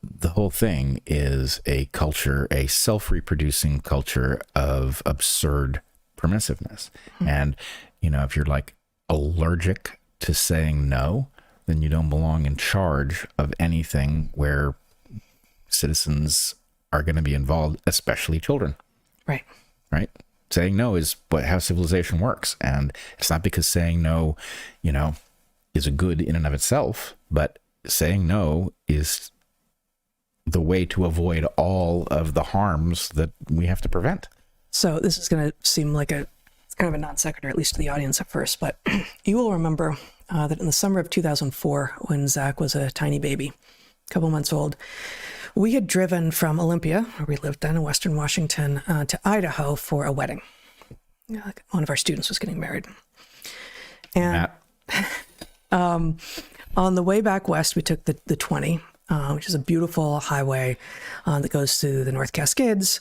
The whole thing is a culture, a self-reproducing culture of absurd permissiveness. And, if you're allergic to saying no, then you don't belong in charge of anything where citizens are going to be involved, especially children. Right. Right? Saying no is how civilization works. And it's not because saying no, is a good in and of itself, but saying no is the way to avoid all of the harms that we have to prevent. So this is going to seem like it's kind of a non sequitur, at least to the audience at first, but you will remember that in the summer of 2004, when Zach was a tiny baby, a couple months old, we had driven from Olympia, where we lived then in Western Washington, to Idaho for a wedding. One of our students was getting married. And on the way back west, we took the 20, which is a beautiful highway that goes to the North Cascades.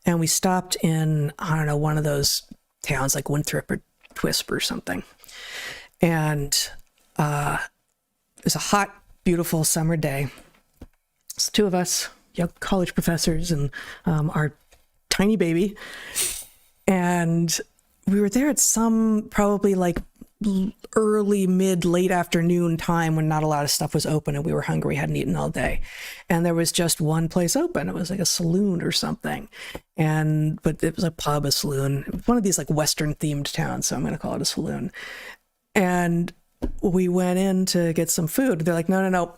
And we stopped in, I don't know, one of those towns like Winthrop or Twisp or something. And it was a hot, beautiful summer day. It's the two of us, young college professors, and our tiny baby. And we were there at some probably like early, late afternoon time when not a lot of stuff was open and we were hungry, hadn't eaten all day. And there was just one place open. It was like a saloon or something. But it was a pub, a saloon. It was one of these like Western themed towns, so I'm going to call it a saloon. And we went in to get some food. They're like, no,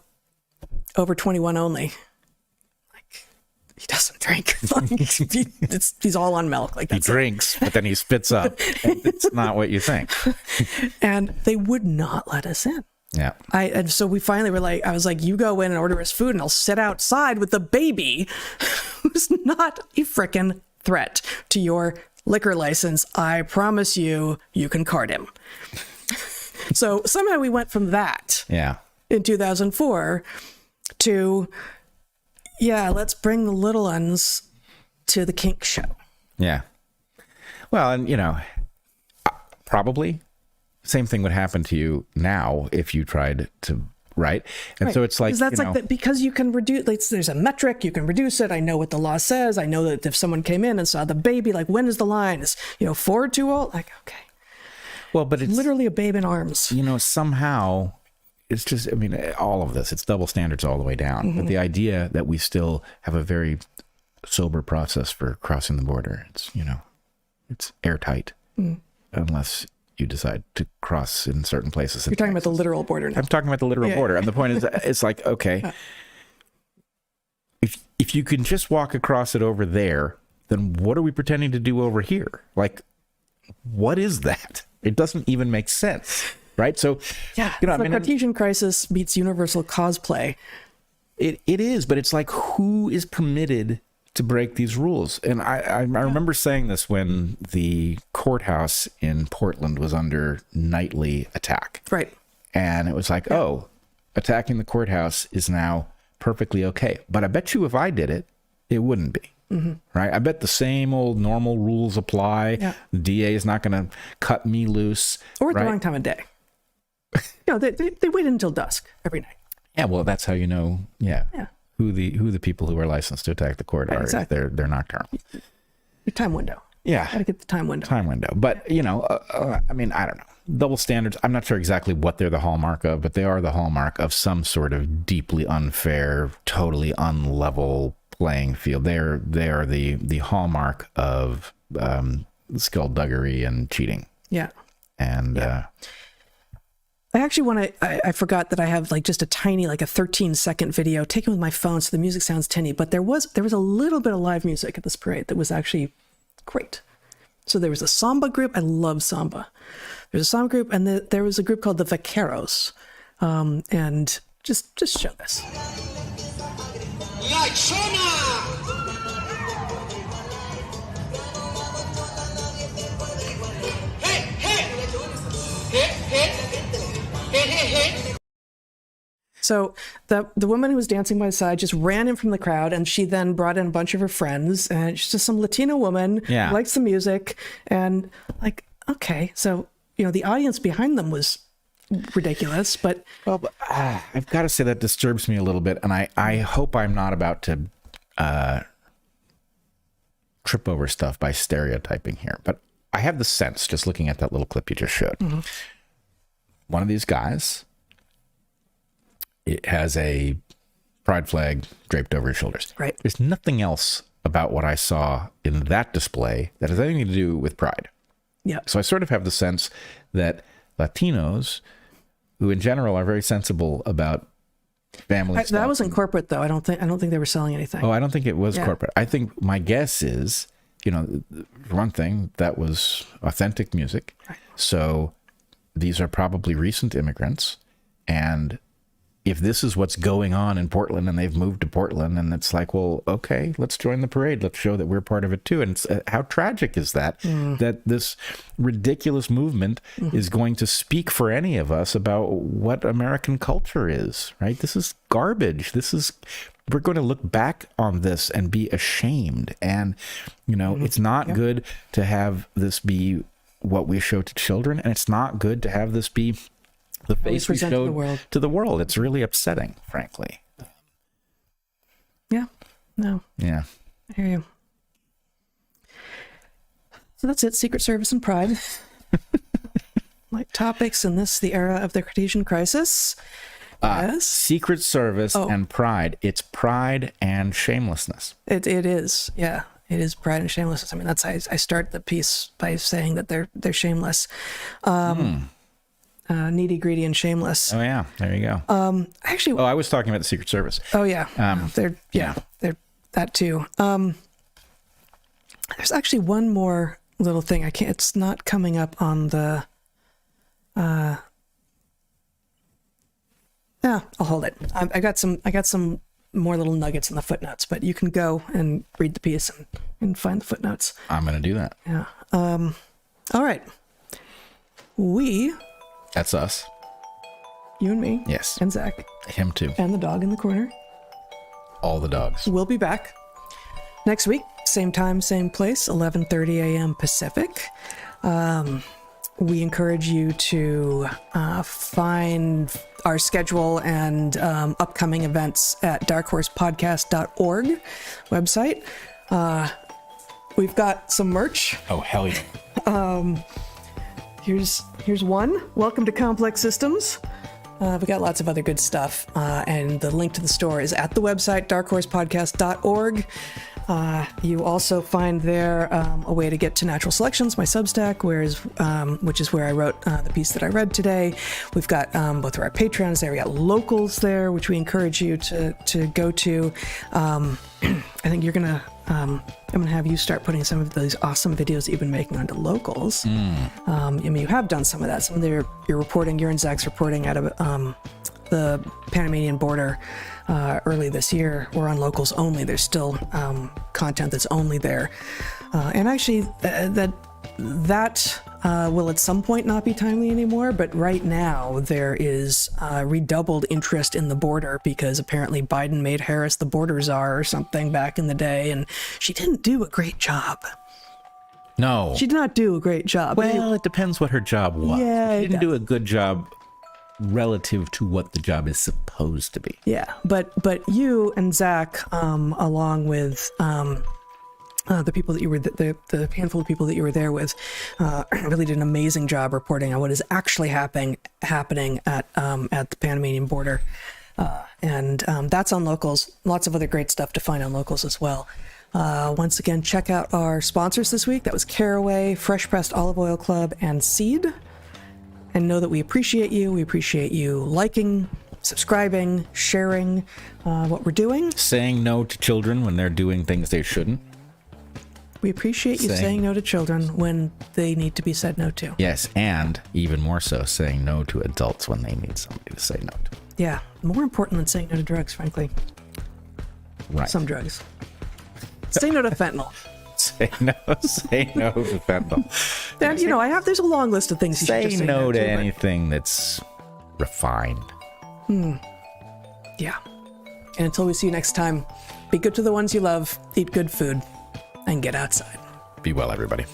over 21 only. Like, he doesn't drink. He's all on milk. Like, that's he drinks, but then he spits up. It's not what you think. And they would not let us in. Yeah. And so we finally were like, I was like, you go in and order us food and I'll sit outside with the baby who's not a frickin' threat to your liquor license. I promise you can card him. So somehow we went from that in 2004 to, let's bring the little ones to the kink show. Yeah. Well, and, probably same thing would happen to you now if you tried to, right? And right. So it's like, that's like because you can reduce, like, there's a metric, you can reduce it. I know what the law says. I know that if someone came in and saw the baby, like, when is the line? Is, 4 too old? Like, okay. Well, but it's literally a babe in arms. Somehow it's just, all of this, it's double standards all the way down. Mm-hmm. But the idea that we still have a very sober process for crossing the border, it's airtight unless you decide to cross in certain places. You're talking about the literal border now. I'm talking about the literal border. And the point is, it's like, okay, if you can just walk across it over there, then what are we pretending to do over here? Like, what is that? It doesn't even make sense, right? So, the Cartesian crisis meets universal cosplay. It is, but it's like, who is permitted to break these rules? And I remember saying this when the courthouse in Portland was under nightly attack. Right. And it was like, attacking the courthouse is now perfectly okay. But I bet you if I did it, it wouldn't be. Mm-hmm. Right? I bet the same old normal rules apply. Yeah. The DA is not going to cut me loose. Or at the wrong time of day. They wait until dusk every night. Yeah, well, that's how you know, who the people who are licensed to attack the court are. Exactly. They're nocturnal. Your time window. Yeah. Got to get the time window. But, I don't know. Double standards, I'm not sure exactly what they're the hallmark of, but they are the hallmark of some sort of deeply unfair, totally unlevel playing field. They are the hallmark of skullduggery and cheating. Yeah. And I actually want to, I forgot that I have like just a tiny, like a 13-second video taken with my phone, so the music sounds tinny, but there was a little bit of live music at this parade that was actually great. So there was a samba group. I love samba. There's a samba group, and there was a group called the Vaqueros. And just show this. La Chona! Hey, hey! Hit, hit! So the woman who was dancing by his side just ran in from the crowd, and she then brought in a bunch of her friends, and she's just some Latino woman who likes the music, and like, okay, so the audience behind them was ridiculous, but I've got to say that disturbs me a little bit, and I hope I'm not about to trip over stuff by stereotyping here, but I have the sense, just looking at that little clip you just showed, one of these guys it has a pride flag draped over his shoulders. Right. There's nothing else about what I saw in that display that has anything to do with pride. Yeah. So I sort of have the sense that Latinos, who in general are very sensible about family stuff. That wasn't corporate, though. I don't think they were selling anything. Oh, I don't think it was corporate. I think my guess is, for one thing, that was authentic music. Right. So these are probably recent immigrants. And if this is what's going on in Portland and they've moved to Portland, and it's like, well, okay, let's join the parade. Let's show that we're part of it too. And how tragic is that, that this ridiculous movement is going to speak for any of us about what American culture is, right? This is garbage. We're going to look back on this and be ashamed. And, it's not good to have this be what we show to children. And it's not good to have this be the face we showed to the world. It's really upsetting, frankly. Yeah. No. Yeah. I hear you. So that's it. Secret Service and pride. Like topics in the era of the Cartesian crisis. Yes. Secret Service and pride. It's pride and shamelessness. It is. Yeah. It is pride and shamelessness. I mean, that's how I start the piece by saying that they're shameless. Needy, greedy, and shameless. Oh yeah, there you go. I was talking about the Secret Service. Oh yeah, they're that too. There's actually one more little thing. It's not coming up on the. I'll hold it. I got some more little nuggets in the footnotes, but you can go and read the piece and find the footnotes. I'm going to do that. Yeah. All right. That's us. You and me. Yes. And Zach. Him too. And the dog in the corner. All the dogs. We'll be back next week. Same time, same place, 11:30 a.m. Pacific. We encourage you to find our schedule and upcoming events at darkhorsepodcast.org website. We've got some merch. Oh, hell yeah. Here's one. Welcome to Complex Systems. We got lots of other good stuff. And the link to the store is at the website, darkhorsepodcast.org. You also find there a way to get to Natural Selections, my Substack, which is where I wrote the piece that I read today. We've got both of our Patreons there. We got Locals there, which we encourage you to go to. I think I'm gonna have you start putting some of those awesome videos that you've been making onto Locals. I mean, you have done some of that. Some of your reporting, your and Zach's reporting out of the Panamanian border early this year, or on Locals only. There's still content that's only there, and actually that will at some point not be timely anymore, but right now there is redoubled interest in the border because apparently Biden made Harris the border czar or something back in the day, and she didn't do a great job. No. She did not do a great job. Well, it depends what her job was. Yeah, she didn't do a good job relative to what the job is supposed to be. Yeah, but you and Zach, along with the people that you were the handful of people that you were there with, really did an amazing job reporting on what is actually happening at the Panamanian border, and that's on Locals. Lots of other great stuff to find on Locals as well. Once again, check out our sponsors this week. That was Caraway, Fresh Pressed Olive Oil Club, and Seed. And know that we appreciate you. We appreciate you liking, subscribing, sharing what we're doing. Saying no to children when they're doing things they shouldn't. We appreciate you saying no to children when they need to be said no to. Yes, and even more so, saying no to adults when they need somebody to say no to. Yeah, more important than saying no to drugs, frankly. Right. Some drugs. Say no to fentanyl. Say no to fentanyl. And, there's a long list of things you should just say no to anything that's refined. Yeah. And until we see you next time, be good to the ones you love, eat good food, and get outside. Be well, everybody.